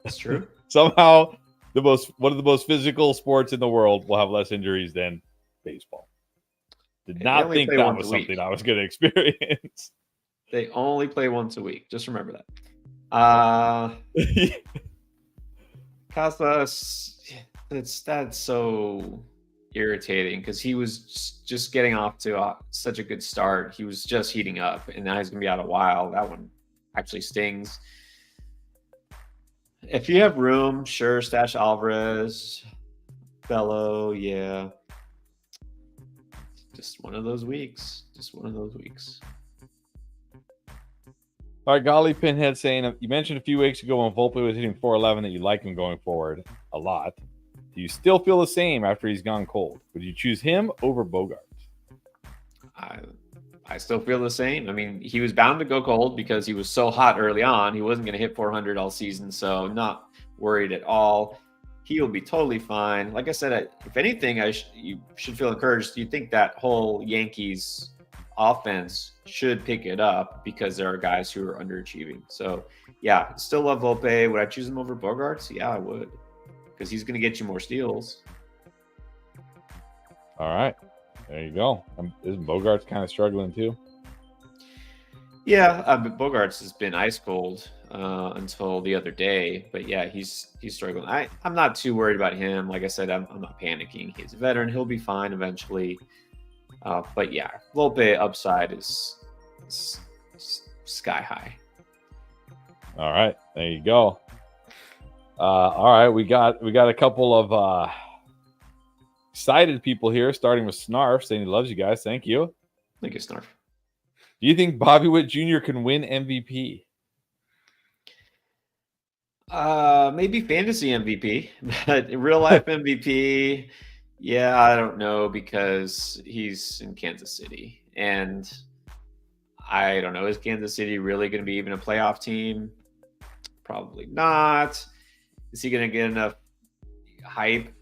That's true. Somehow, one of the most physical sports in the world will have less injuries than baseball. Did not think that was something I was going to experience. They only play once a week. Just remember that. Casas, that's so irritating because he was just getting off to such a good start. He was just heating up, and now he's going to be out a while. That one actually stings. If you have room, sure, stash Alvarez, Bello, yeah. Just one of those weeks. All right, Golly Pinhead saying, you mentioned a few weeks ago when Volpe was hitting 411 that you like him going forward a lot. Do you still feel the same after he's gone cold? Would you choose him over Bogarts? I still feel the same. I mean, he was bound to go cold because he was so hot early on. He wasn't going to hit 400 all season, so not worried at all. He'll be totally fine. Like I said, if anything, you should feel encouraged. You think that whole Yankees offense should pick it up because there are guys who are underachieving. So, yeah, still love Volpe. Would I choose him over Bogarts? Yeah, I would, because he's going to get you more steals. All right. There you go. Isn't Bogarts kind of struggling too? Yeah, but Bogarts has been ice cold until the other day. But yeah, he's struggling. I'm not too worried about him. Like I said, I'm not panicking. He's a veteran. He'll be fine eventually. But yeah, Volpe upside is sky high. All right, there you go. All right, we got a couple of excited people here, starting with Snarf saying he loves you guys. Thank you. Thank you, Snarf. Do you think Bobby Witt Jr. can win MVP? Maybe fantasy MVP, but real life MVP, yeah, I don't know, because he's in Kansas City, and I don't know, is Kansas City really going to be even a playoff team? Probably not. Is he going to get enough hype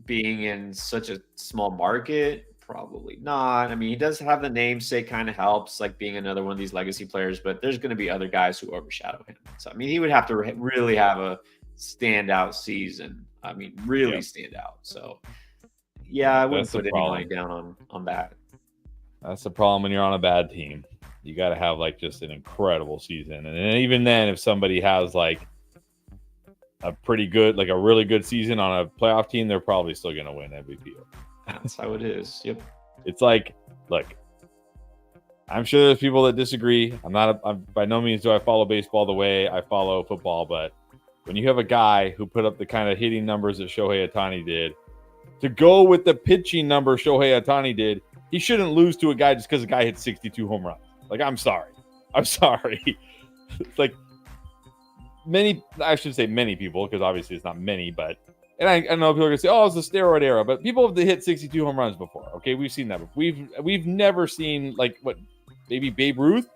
being in such a small market? Probably not. I mean, he does have the namesake, kind of helps, like being another one of these legacy players, but there's going to be other guys who overshadow him. So, I mean, he would have to really have a standout season. I mean, really stand out. So, yeah, I wouldn't put any money down on that. That's the problem when you're on a bad team. You got to have like just an incredible season. And even then, if somebody has like a pretty good, like a really good season on a playoff team, they're probably still going to win MVP. That's how it is. Yep. It's like, look, I'm sure there's people that disagree. I'm by no means do I follow baseball the way I follow football, but when you have a guy who put up the kind of hitting numbers that Shohei Ohtani did, to go with the pitching number Shohei Ohtani did, he shouldn't lose to a guy just because the guy hit 62 home runs. Like, I'm sorry. It's like I should say many people, because obviously it's not many, but and I know people are going to say, oh, it's the steroid era, but people have hit 62 home runs before. Okay, we've seen that before. We've never seen, like, what, maybe Babe Ruth?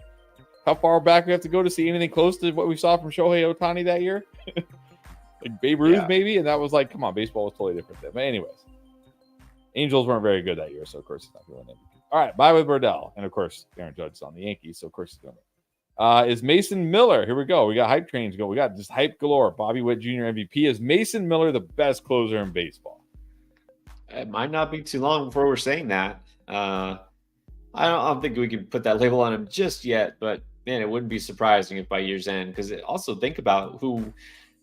How far back we have to go to see anything close to what we saw from Shohei Ohtani that year? Like Babe Ruth, maybe? And that was like, come on, baseball was totally different then. But anyways, Angels weren't very good that year, so of course it's not going to win MVP. All right, bye with Burdell. And of course, Aaron Judge is on the Yankees, so of course he's going to win. Is Mason Miller, here we go. We got hype trains going. We got just hype galore. Bobby Witt Jr. MVP. Is Mason Miller the best closer in baseball? It might not be too long before we're saying that. I don't think we can put that label on him just yet, but man, it wouldn't be surprising if by year's end, because also think about who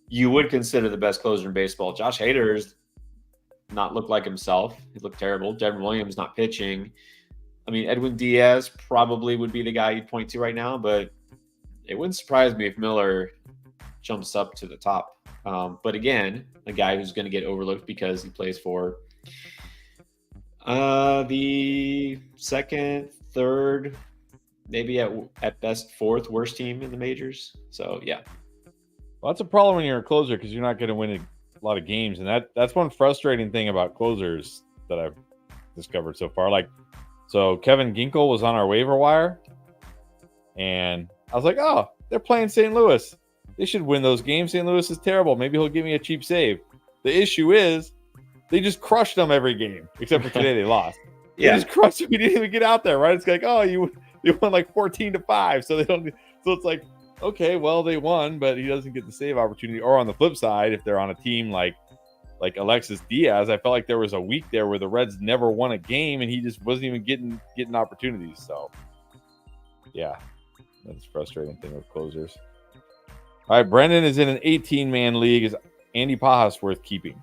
you would consider the best closer in baseball. Josh Hader's not looked like himself. He looked terrible. Devin Williams not pitching. I mean, Edwin Diaz probably would be the guy you'd point to right now, but it wouldn't surprise me if Miller jumps up to the top. But again, a guy who's going to get overlooked because he plays for The second, third, maybe at best fourth worst team in the majors. So yeah. Well, that's a problem when you're a closer because you're not going to win a lot of games, and that's one frustrating thing about closers that I've discovered so far. Like, so Kevin Ginkel was on our waiver wire, and I was like, oh, they're playing St. Louis. They should win those games. St. Louis is terrible. Maybe he'll give me a cheap save. The issue is they just crushed them every game, except for today they lost. Yeah. They just crushed them. He didn't even get out there, right? It's like, oh, you won like 14-5. So they don't. So it's like, okay, well, they won, but he doesn't get the save opportunity. Or on the flip side, if they're on a team like Alexis Diaz, I felt like there was a week there where the Reds never won a game, and he just wasn't even getting opportunities. So, yeah, that's a frustrating thing with closers. All right, Brendan is in an 18-man league. Is Andy Pajas worth keeping?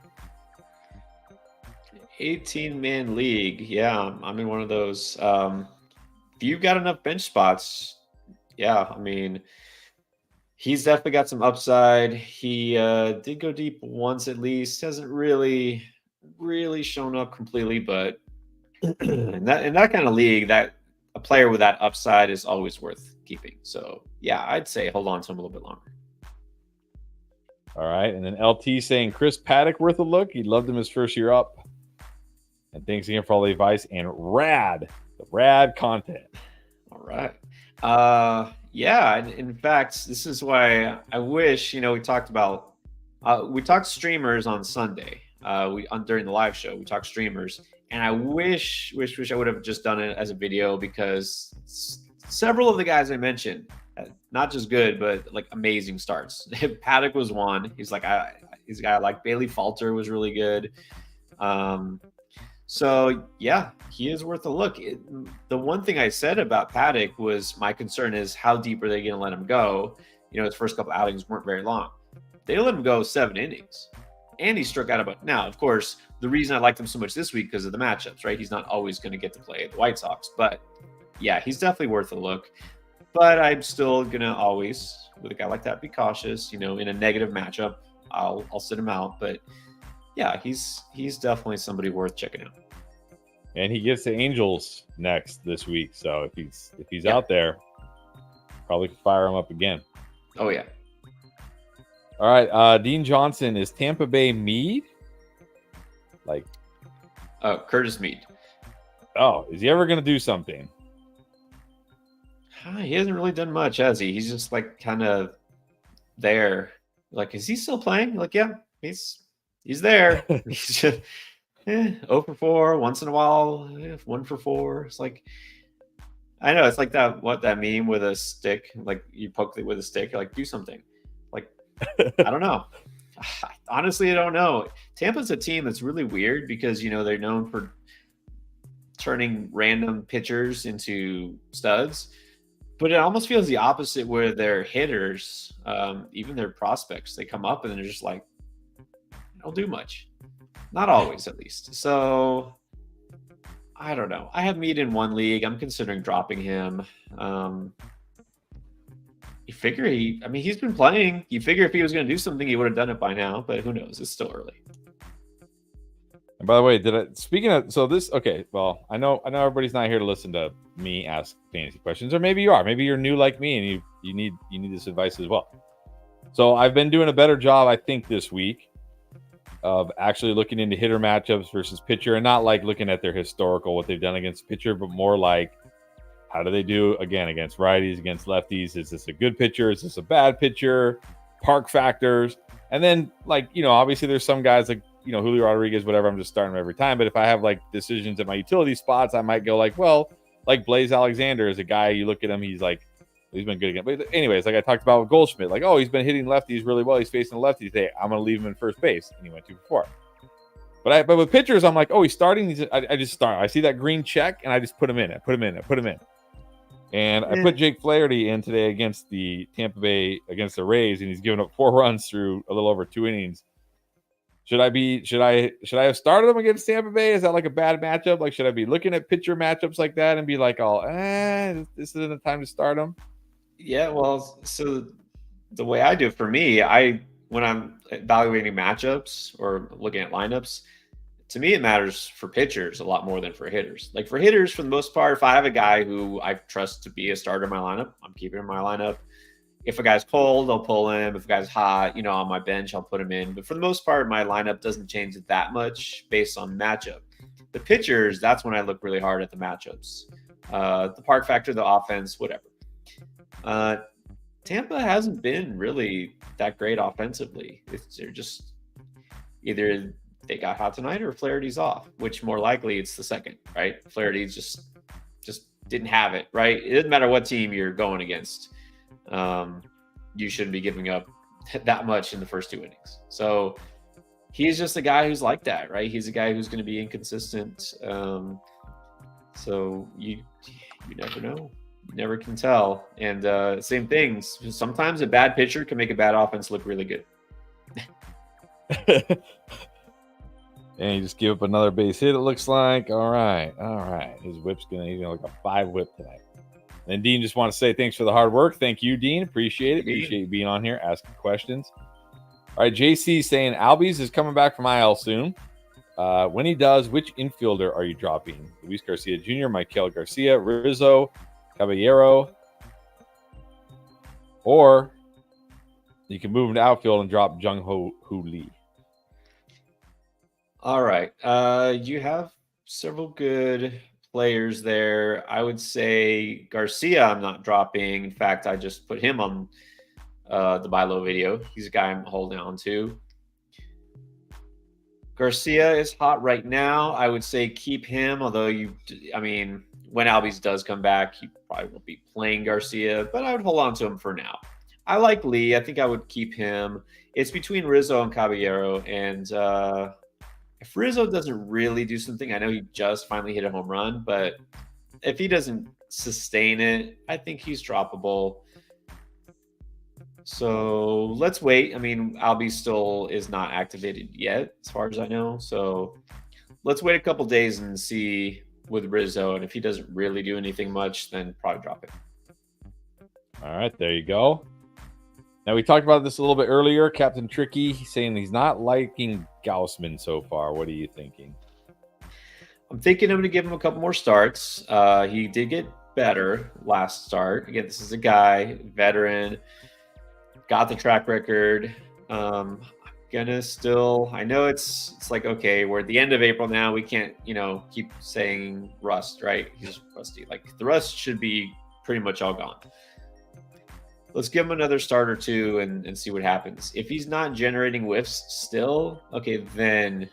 18-man league. Yeah, I'm in one of those. If you've got enough bench spots, yeah, I mean, he's definitely got some upside. He did go deep once at least. Hasn't really shown up completely, but in that kind of league, that a player with that upside is always worth keeping. So yeah, I'd say hold on to him a little bit longer. All right, and then LT saying Chris Paddock worth a look. He loved him his first year up. And thanks again for all the advice and the rad content. All right. Yeah. In fact, this is why I wish, we talked streamers on Sunday. During the live show, we talked streamers, and I wish I would have just done it as a video because several of the guys I mentioned, not just good, but like amazing starts. Paddock was one. He's a guy like Bailey Falter was really good. So yeah, he is worth a look. The one thing I said about Paddock was my concern is how deep are they going to let him go? His first couple outings weren't very long. They let him go 7 innings, and he struck out about. Now, of course, the reason I liked him so much this week because of the matchups, right? He's not always going to get to play at the White Sox, but yeah, he's definitely worth a look. But I'm still going to always, with a guy like that, be cautious. In a negative matchup, I'll sit him out, but. Yeah, he's definitely somebody worth checking out. And he gets the Angels next this week, so if he's out there, probably fire him up again. Oh yeah. All right, Dean Johnson, is Tampa Bay Mead? Curtis Mead. Oh, is he ever going to do something? He hasn't really done much, has he? He's just like kind of there. Like, is he still playing? Like, yeah, He's there. He's just 0 for 4 once in a while. 1 for 4. It's like, I know it's like that meme with a stick, like you poke it with a stick, like do something. Like, I don't know. Honestly, I don't know. Tampa's a team that's really weird because they're known for turning random pitchers into studs, but it almost feels the opposite where their hitters, even their prospects, they come up and they're just like, don't do much. Not always, at least. So, I don't know. I have Mead in one league. I'm considering dropping him. You figure he's been playing. You figure if he was going to do something, he would have done it by now, but who knows? It's still early. And by the way, I know everybody's not here to listen to me ask fantasy questions, or maybe you are. Maybe you're new like me and you need this advice as well. So I've been doing a better job, I think, this week of actually looking into hitter matchups versus pitcher, and not like looking at their historical, what they've done against pitcher, but more like how do they do again against righties, against lefties? Is this a good pitcher? Is this a bad pitcher? Park factors. And then obviously there's some guys like, Julio Rodriguez, whatever, I'm just starting him every time. But if I have like decisions at my utility spots, I might go like Blaze Alexander is a guy, you look at him, he's been good again. But anyways, like I talked about with Goldschmidt, like, oh, he's been hitting lefties really well. He's facing a lefty today. I'm going to leave him in first base. And he went 2 for 4. But with pitchers, I'm like, oh, he's starting. I just start. I see that green check, and I just put him in. And I put Jake Flaherty in today against the Tampa Bay, against the Rays, and he's given up 4 runs through a little over 2 innings. Should I have started him against Tampa Bay? Is that like a bad matchup? Like, should I be looking at pitcher matchups like that and be like, this isn't the time to start him? Yeah, well, so the way I do it for me, when I'm evaluating matchups or looking at lineups, to me, it matters for pitchers a lot more than for hitters. Like for hitters, for the most part, if I have a guy who I trust to be a starter in my lineup, I'm keeping him in my lineup. If a guy's cold, I'll pull him. If a guy's hot, on my bench, I'll put him in. But for the most part, my lineup doesn't change that much based on matchup. The pitchers, that's when I look really hard at the matchups. The park factor, the offense, whatever. Tampa hasn't been really that great offensively. They're just either they got hot tonight or Flaherty's off, which more likely it's the second, right? Flaherty's just didn't have it, right? It doesn't matter what team you're going against. You shouldn't be giving up that much in the first 2 innings. So he's just a guy who's like that, right? He's a guy who's going to be inconsistent. So you never know. You never can tell. And same things. Sometimes a bad pitcher can make a bad offense look really good. And he just give up another base hit, it looks like. All right. His whip's he's gonna look a 5 whip tonight. And Dean just want to say thanks for the hard work. Thank you, Dean. Appreciate it. Appreciate you being on here, asking questions. All right, JC saying Albies is coming back from IL soon. When he does, which infielder are you dropping? Luis Garcia Jr., Michael Garcia, Rizzo, Caballero, or you can move him to outfield and drop Jung Ho Lee. All right. You have several good players there. I would say Garcia I'm not dropping. In fact, I just put him on the buy low video. He's a guy I'm holding on to. Garcia is hot right now. I would say keep him, although when Albies does come back, he probably won't be playing Garcia, but I would hold on to him for now. I like Lee. I think I would keep him. It's between Rizzo and Caballero, and if Rizzo doesn't really do something, I know he just finally hit a home run, but if he doesn't sustain it, I think he's droppable. So let's wait. Albies still is not activated yet, as far as I know. So let's wait a couple days and see with Rizzo. And if he doesn't really do anything much, then probably drop it. All right, there you go. Now, we talked about this a little bit earlier. Captain Tricky saying he's not liking Gaussman so far. What are you thinking? I'm thinking I'm going to give him a couple more starts. He did get better last start. Again, this is a guy, veteran, got the track record. I'm gonna still. I know it's like, okay, we're at the end of April now. We can't keep saying rust, right? He's rusty. Like the rust should be pretty much all gone. Let's give him another start or two and see what happens. If he's not generating whiffs still, okay, then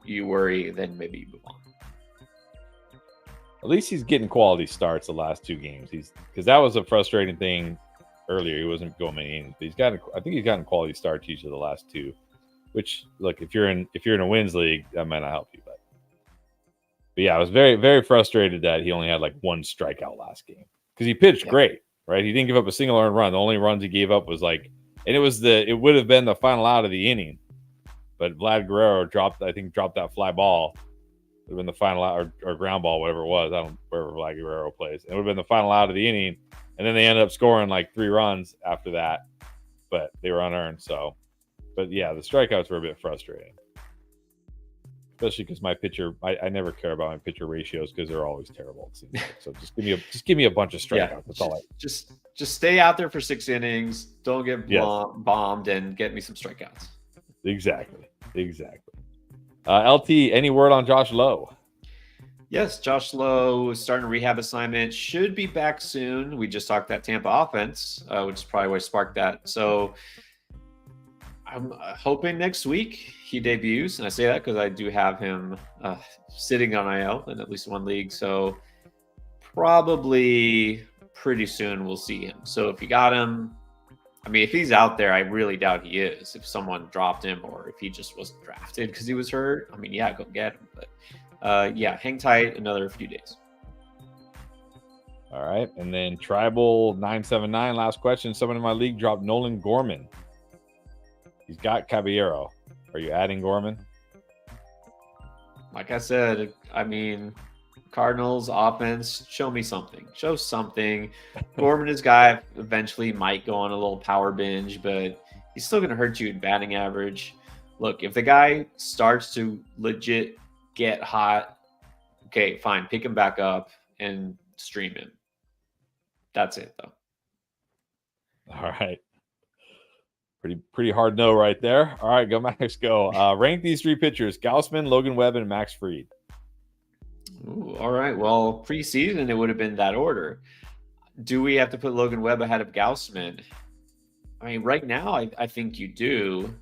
you worry. Then maybe you move on. At least he's getting quality starts the last 2 games. Because that was a frustrating thing earlier. He wasn't going many innings, but I think he's gotten quality starts each of the last 2. Which, look, if you're in a wins league, that might not help you. But yeah, I was very, very frustrated that he only had like 1 strikeout last game because he pitched great. Right, he didn't give up a single earned run. The only runs he gave up was it would have been the final out of the inning, but Vlad Guerrero dropped that fly ball. It would have been the final out or ground ball, whatever it was. Wherever Vlad Guerrero plays, it would have been the final out of the inning, and then they ended up scoring like 3 runs after that, but they were unearned. So, but yeah, the strikeouts were a bit frustrating, especially because my pitcher. I never care about my pitcher ratios because they're always terrible. It seems like. So just give me a bunch of strikeouts. Yeah, That's all. Just stay out there for 6 innings. Don't get bombed and get me some strikeouts. Exactly. LT, any word on Josh Lowe? Yes, Josh Lowe is starting a rehab assignment. Should be back soon. We just talked that Tampa offense, which is probably what sparked that. So I'm hoping next week he debuts, and I say that because I do have him sitting on IL in at least 1 league. So probably pretty soon we'll see him. So if you got him, if he's out there, I really doubt he is. If someone dropped him or if he just wasn't drafted because he was hurt, go get him. But hang tight another few days. All right, and then Tribal 979. Last question: someone in my league dropped Nolan Gorman. He's got Caballero. Are you adding Gorman? Like I said, Cardinals offense, show me something. Show something. Gorman is guy eventually might go on a little power binge, but he's still going to hurt you in batting average. Look, if the guy starts to legit get hot, okay, fine, pick him back up and stream him. That's it, though. All right. Pretty hard no right there. All right, go Max, go. Rank these 3 pitchers: Gaussman, Logan Webb, and Max Fried. Ooh, all right. Well, preseason, it would have been that order. Do we have to put Logan Webb ahead of Gaussman? I mean, right now, I think you do.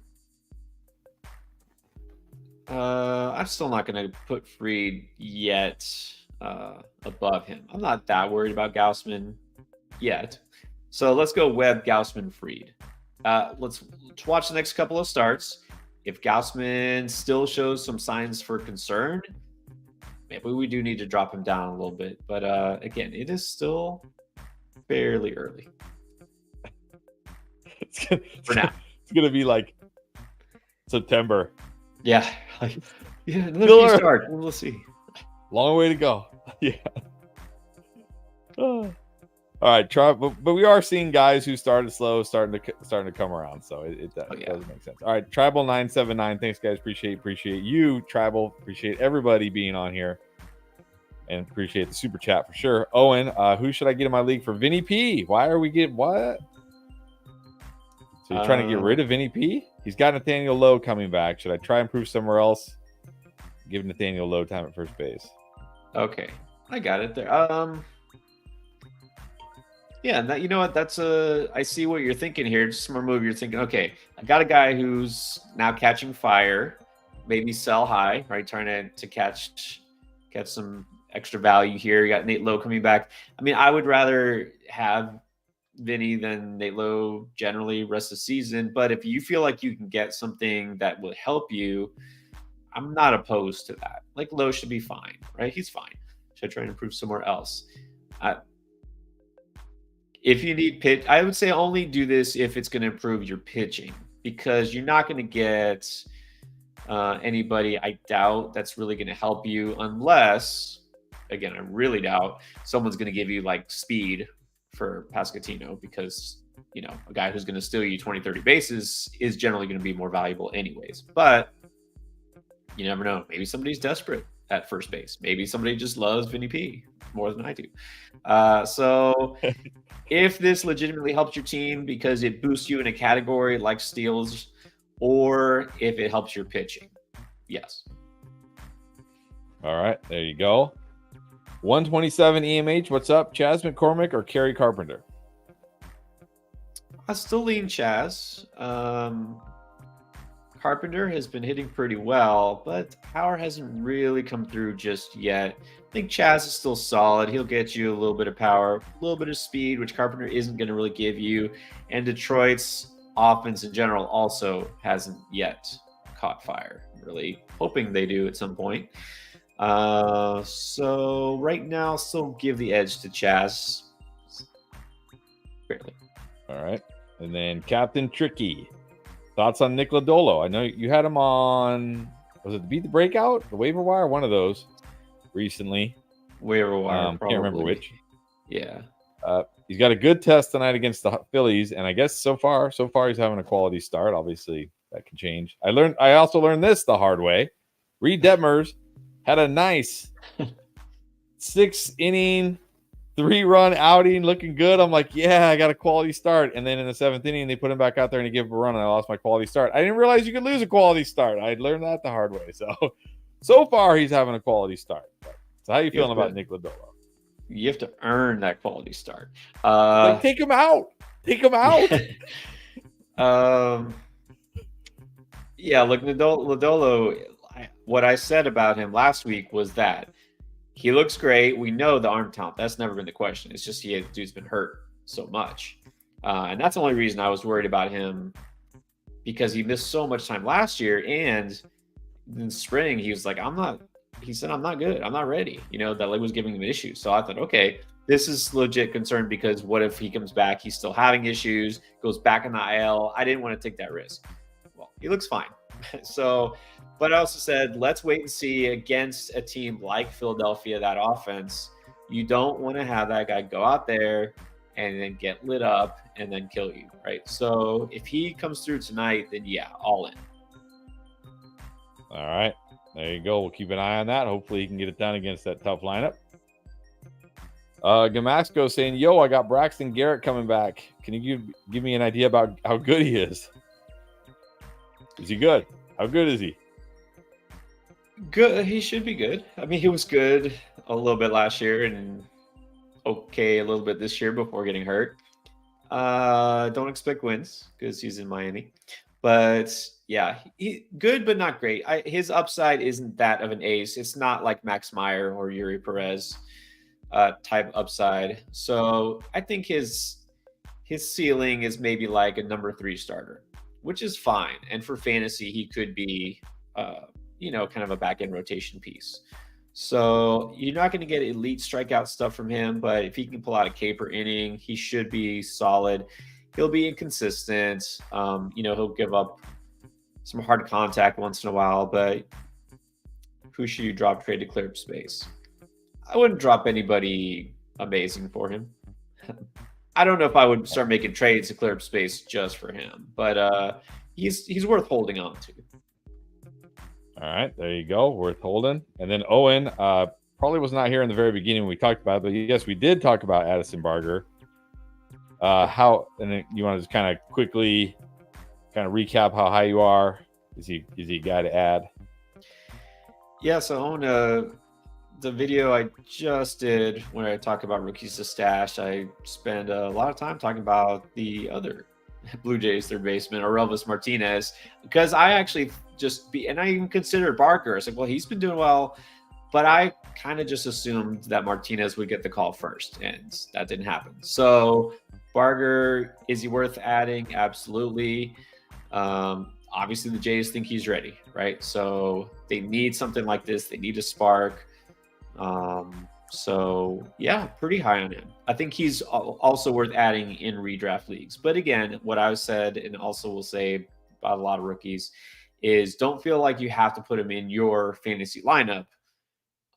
I'm still not going to put Fried yet above him. I'm not that worried about Gaussman yet. So let's go Webb, Gaussman, Fried. Let's watch the next couple of starts. If Gaussman still shows some signs for concern, maybe we do need to drop him down a little bit. But again, it is still fairly early. For now. It's going to be like September. Yeah. Another few starts. We'll see. Long way to go. Yeah. All right, but we are seeing guys who started slow starting to come around, so it does make sense. All right, Tribal 979, thanks guys, appreciate you, Tribal, appreciate everybody being on here, and appreciate the super chat for sure. Owen, who should I get in my league for Vinny P? Why are we getting what? So you're trying to get rid of Vinny P? He's got Nathaniel Lowe coming back. Should I try and prove somewhere else? Give Nathaniel Lowe time at first base. Okay, I got it there. Yeah, you know what? I see what you're thinking here. Just a move. You're thinking, okay, I got a guy who's now catching fire, maybe sell high, right? Trying to catch some extra value here. You got Nate Lowe coming back. I mean, I would rather have Vinny than Nate Lowe generally rest of the season. But if you feel like you can get something that will help you, I'm not opposed to that. Like Lowe should be fine, right? He's fine. Should I try and improve somewhere else? If you need pitch, I would say only do this if it's going to improve your pitching, because you're not going to get anybody, I doubt, that's really going to help you unless, again, I really doubt someone's going to give you like speed for Pascatino, because, you know, a guy who's going to steal you 20, 30 bases is generally going to be more valuable anyways. But you never know. Maybe somebody's desperate at first base. Maybe somebody just loves Vinny P more than I do. So if this legitimately helps your team because it boosts you in a category like steals, or if it helps your pitching, yes. All right, there you go. 127 EMH, what's up? Chas McCormick or Kerry Carpenter? I still lean Chas. Carpenter has been hitting pretty well, but power hasn't really come through just yet. I think Chas is still solid. He'll get you a little bit of power, a little bit of speed, which Carpenter isn't going to really give you. And Detroit's offense in general also hasn't yet caught fire. I'm really hoping they do at some point. So right now, still give the edge to Chas. Barely. All right. And then Captain Tricky. Thoughts on Nick Lodolo? I know you had him on, was it Beat the Breakout? The waiver wire? One of those recently. Waiver wire, can't remember which. Yeah. He's got a good test tonight against the Phillies, and I guess so far he's having a quality start. Obviously, that can change. I also learned this the hard way. Reed Detmers had a nice 6-inning, 3-run outing, looking good. I'm like, yeah, I got a quality start. And then in the 7th inning, they put him back out there and he gave him a run, and I lost my quality start. I didn't realize you could lose a quality start. I learned that the hard way. So far, he's having a quality start. So how you feeling about Nick Lodolo? You have to earn that quality start. Take him out. Take him out. Yeah, look, Lodolo, what I said about him last week was that he looks great. We know the arm talent. That's never been the question. It's just dude's been hurt so much. And that's the only reason I was worried about him, because he missed so much time last year. And in spring, he was like, he said, I'm not good. I'm not ready. You know, that was giving him issues. So I thought, okay, this is legit concern, because what if he comes back, he's still having issues, goes back in the IL. I didn't want to take that risk. Well, he looks fine. But I also said, let's wait and see against a team like Philadelphia, that offense. You don't want to have that guy go out there and then get lit up and then kill you, right? So if he comes through tonight, then yeah, all in. All right. There you go. We'll keep an eye on that. Hopefully he can get it done against that tough lineup. Gamasco saying, yo, I got Braxton Garrett coming back. Can you give me an idea about how good he is? Is he good? How good is he? Good. He should be good. I mean, he was good a little bit last year and okay a little bit this year before getting hurt. Don't expect wins because he's in Miami. But yeah, he good but not great. His upside isn't that of an ace. It's not like Max Meyer or Yuri Perez type upside. So I think his ceiling is maybe like a number 3 starter, which is fine. And for fantasy, he could be kind of a back end rotation piece. So you're not going to get elite strikeout stuff from him, but if he can pull out a caper inning, he should be solid. He'll be inconsistent. He'll give up some hard contact once in a while, but who should you drop trade to clear up space? I wouldn't drop anybody amazing for him. I don't know if I would start making trades to clear up space just for him, but he's worth holding on to. All right, there you go. Worth holding. And then Owen probably was not here in the very beginning when we talked about it, but yes, we did talk about Addison Barger. And then you want to just kind of quickly kind of recap how high you are? Is he a guy to add? Yeah, so Owen, the video I just did when I talk about rookies to stash, I spend a lot of time talking about the other Blue Jays third baseman, Orelvis Martinez, because I actually and I even considered Barker. I was like, well, he's been doing well, but I kind of just assumed that Martinez would get the call first, and that didn't happen. So Barker, is he worth adding? Absolutely. Obviously the Jays think he's ready, right? So they need something like this. They need a spark. So yeah, pretty high on him. I think he's also worth adding in redraft leagues. But again, what I've said and also will say about a lot of rookies is don't feel like you have to put him in your fantasy lineup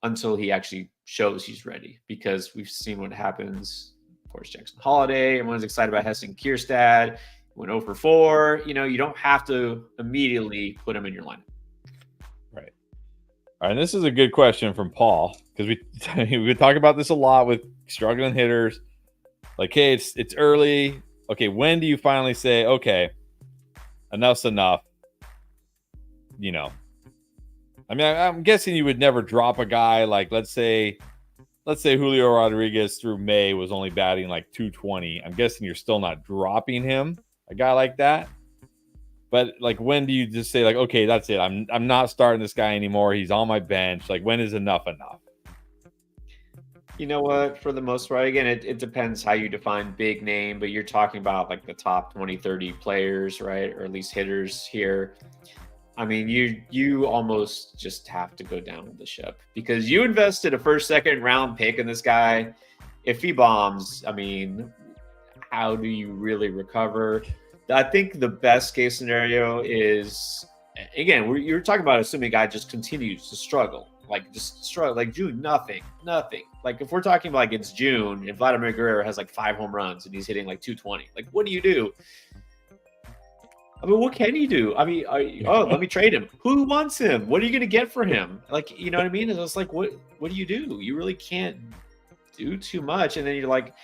until he actually shows he's ready, because we've seen what happens. Of course, Jackson Holiday, everyone's excited about Heston Kierstad, went 0 for 4. You don't have to immediately put him in your lineup. Right. All right, and this is a good question from Paul, because we talk about this a lot with struggling hitters. Like, hey, it's early. Okay, when do you finally say, okay, enough's enough? I mean, I'm guessing you would never drop a guy like, let's say Julio Rodriguez through May was only batting like 220. I'm guessing you're still not dropping him, a guy like that. But like, when do you just say like, okay, that's it. I'm not starting this guy anymore. He's on my bench. Like, when is enough? You know what? For the most part, again, it depends how you define big name, but you're talking about like the top 20, 30 players, right? Or at least hitters here. I mean, you almost just have to go down with the ship, because you invested a first, second round pick in this guy. If he bombs, I mean, how do you really recover? I think the best case scenario is, again, you're talking about assuming a guy just continues to struggle, like June, nothing. Like if we're talking like it's June and Vladimir Guerrero has like 5 home runs and he's hitting like 220, like what do you do? I mean, what can you do? I mean, let me trade him. Who wants him? What are you going to get for him? Like, you know what I mean? It's like, what do you do? You really can't do too much. And then you're like,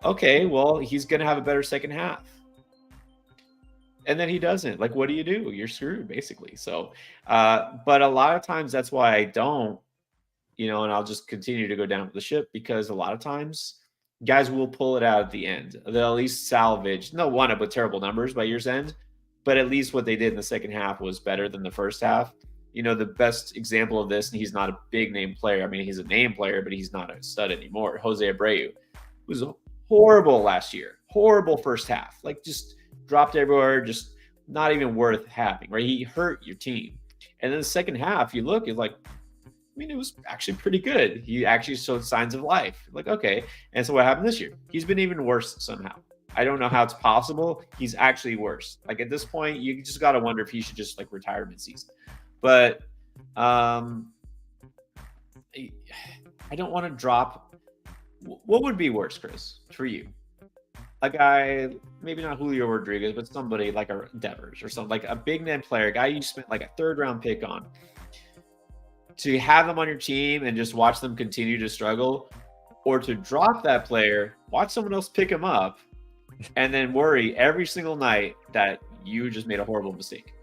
okay, well, he's going to have a better second half. And then he doesn't. Like, what do you do? You're screwed, basically. So, but a lot of times that's why I don't, and I'll just continue to go down with the ship, because a lot of times guys will pull it out at the end. They'll at least salvage. They'll wind up with terrible numbers by year's end, but at least what they did in the second half was better than the first half. The best example of this, and he's not a big name player. I mean, he's a name player, but he's not a stud anymore. Jose Abreu was horrible last year. Horrible first half. Like, just dropped everywhere, just not even worth having, right? He hurt your team. And then the second half, you look, it's like, I mean, it was actually pretty good. He actually showed signs of life. Like, okay. And so what happened this year? He's been even worse somehow. I don't know how it's possible. He's actually worse. Like, at this point, you just got to wonder if he should just like retire mid-season. But I don't want to drop. What would be worse, Chris, for you? A guy, maybe not Julio Rodriguez, but somebody like a Devers or something, like a big name player, a guy you spent like a 3rd round pick on. to have them on your team and just watch them continue to struggle, or to drop that player, watch someone else pick him up, and then worry every single night that you just made a horrible mistake.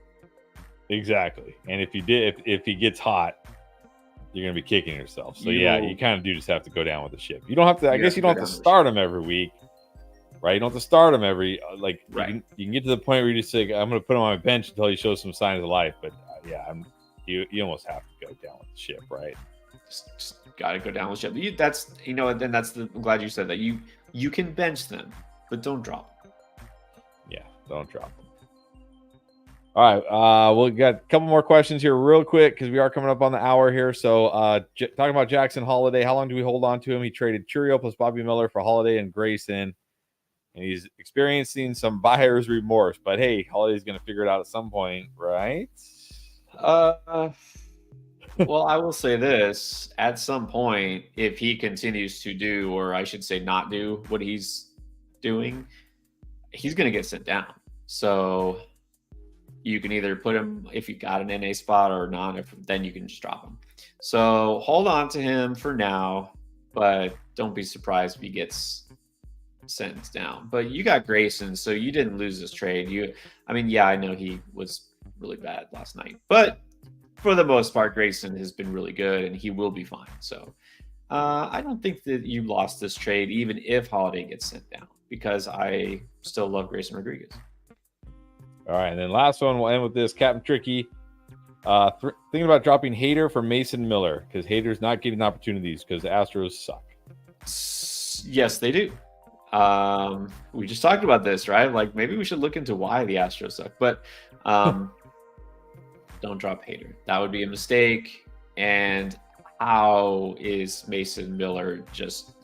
Exactly. And if he gets hot, you're going to be kicking yourself. So you kind of do just have to go down with the ship. You don't have to, I guess you don't have to start him every week, right? You don't have to start him every, you can get to the point where you just say, I'm going to put him on my bench until he shows some signs of life. But you almost have to go down with the ship, right? Just got to go down with the ship. I'm glad you said that. You can bench them, but don't drop them. Yeah, don't drop them. All right, we've got a couple more questions here real quick because we are coming up on the hour here. So talking about Jackson Holiday, how long do we hold on to him? He traded Churio plus Bobby Miller for Holiday and Grayson, and he's experiencing some buyer's remorse. But hey, Holiday's going to figure it out at some point, right? Well, I will say this. At some point, if he continues to do, or I should say not do, what he's doing, he's going to get sent down. So you can either put him if you got an NA spot or not, then you can just drop him. So hold on to him for now, but don't be surprised if he gets sent down. But you got Grayson, so you didn't lose this trade. I know he was really bad last night, but for the most part, Grayson has been really good and he will be fine. So I don't think that you lost this trade, even if Holiday gets sent down, because I still love Grayson Rodriguez. All right, and then last one, we'll end with this. Captain Tricky, thinking about dropping Hader for Mason Miller because Hader's not getting opportunities because the Astros suck. Yes, they do. We just talked about this, right? Like maybe we should look into why the Astros suck, but don't drop Hader. That would be a mistake. And how is Mason Miller just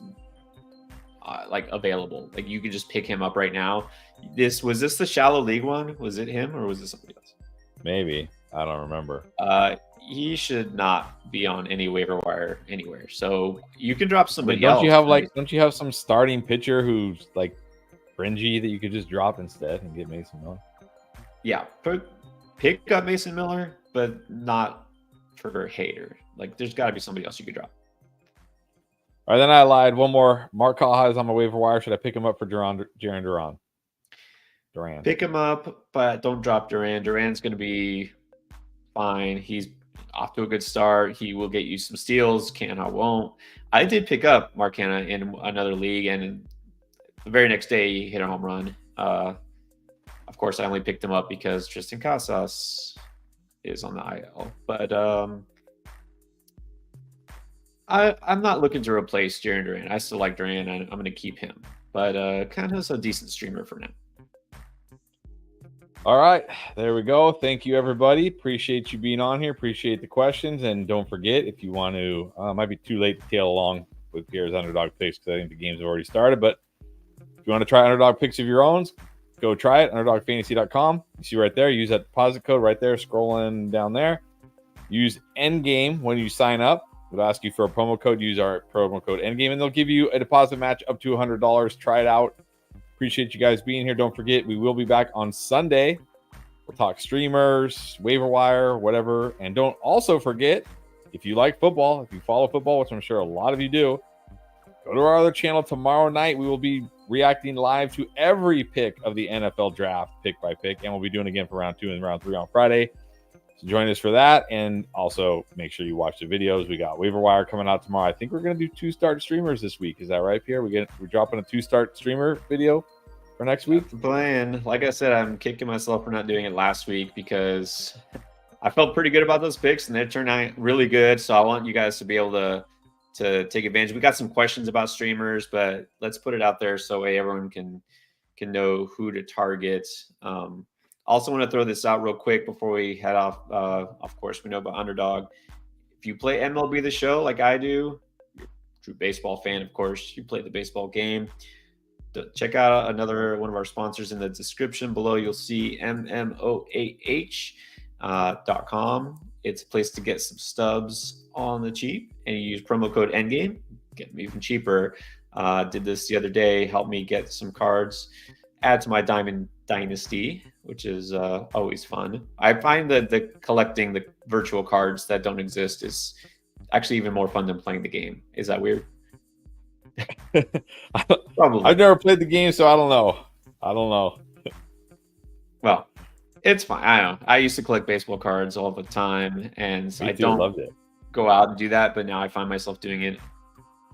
available? Like you could just pick him up right now. Was this the shallow league one? Was it him or was it somebody else? Maybe. I don't remember. He should not be on any waiver wire anywhere. So you can drop somebody else. Don't you have some starting pitcher who's like fringy that you could just drop instead and get Mason Miller? Yeah. Pick up Mason Miller, but not for Hader. Like there's got to be somebody else you could drop. All right, then I lied. One more. Mark Caja is on my waiver wire. Should I pick him up for Jarren Duran? Pick him up, but don't drop Duran. Duran's going to be fine. He's off to a good start. He will get you some steals. Canha won't. I did pick up Mark Canha in another league, and the very next day he hit a home run. Of course, I only picked him up because Tristan Casas is on the IL. But I'm not looking to replace Jarren Duran. I still like Duran, and I'm going to keep him. But Canha's a decent streamer for now. All right, there we go. Thank you, everybody. Appreciate you being on here. Appreciate the questions. And don't forget, if you want to, it might be too late to tail along with Pierre's underdog picks because I think the games have already started. But if you want to try underdog picks of your own, go try it. Underdogfantasy.com. You see right there. Use that deposit code right there, scrolling down there. Use Endgame when you sign up. We'll ask you for a promo code. Use our promo code Endgame, and they'll give you a deposit match up to $100. Try it out. Appreciate you guys being here. Don't forget, we will be back on Sunday. We'll talk streamers, waiver wire, whatever. And don't also forget, if you like football, if you follow football, which I'm sure a lot of you do, go to our other channel tomorrow night. We will be reacting live to every pick of the NFL draft, pick by pick. And we'll be doing it again for round 2 and round 3 on Friday. So join us for that. And also make sure you watch the videos. We got waiver wire coming out tomorrow. I think we're going to do 2-start streamers this week. Is that right, Pierre? We're dropping a 2-start streamer video for next week. That's the plan. Like I said, I'm kicking myself for not doing it last week because I felt pretty good about those picks and they turned out really good. So I want you guys to be able to take advantage. We got some questions about streamers, but let's put it out there so everyone can know who to target. Also want to throw this out real quick before we head off. Of course, we know about Underdog. If you play MLB The Show like I do, you're a true baseball fan, of course. You play the baseball game. Check out another one of our sponsors in the description below. You'll see MMOAH.com. It's a place to get some stubs on the cheap, and you use promo code Endgame, get them even cheaper. Did this the other day, helped me get some cards, add to my Diamond Dynasty. which is always fun. I find that the collecting the virtual cards that don't exist is actually even more fun than playing the game. Is that weird? Probably. I've never played the game, so I don't know. Well, it's fine. I don't know. I used to collect baseball cards all the time, and I don't loved it. go out and do that, but now I find myself doing it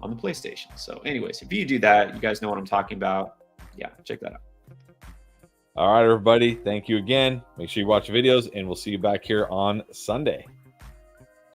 on the PlayStation. So anyways, if you do that, you guys know what I'm talking about. Yeah, check that out. All right, everybody. Thank you again. Make sure you watch the videos, and we'll see you back here on Sunday.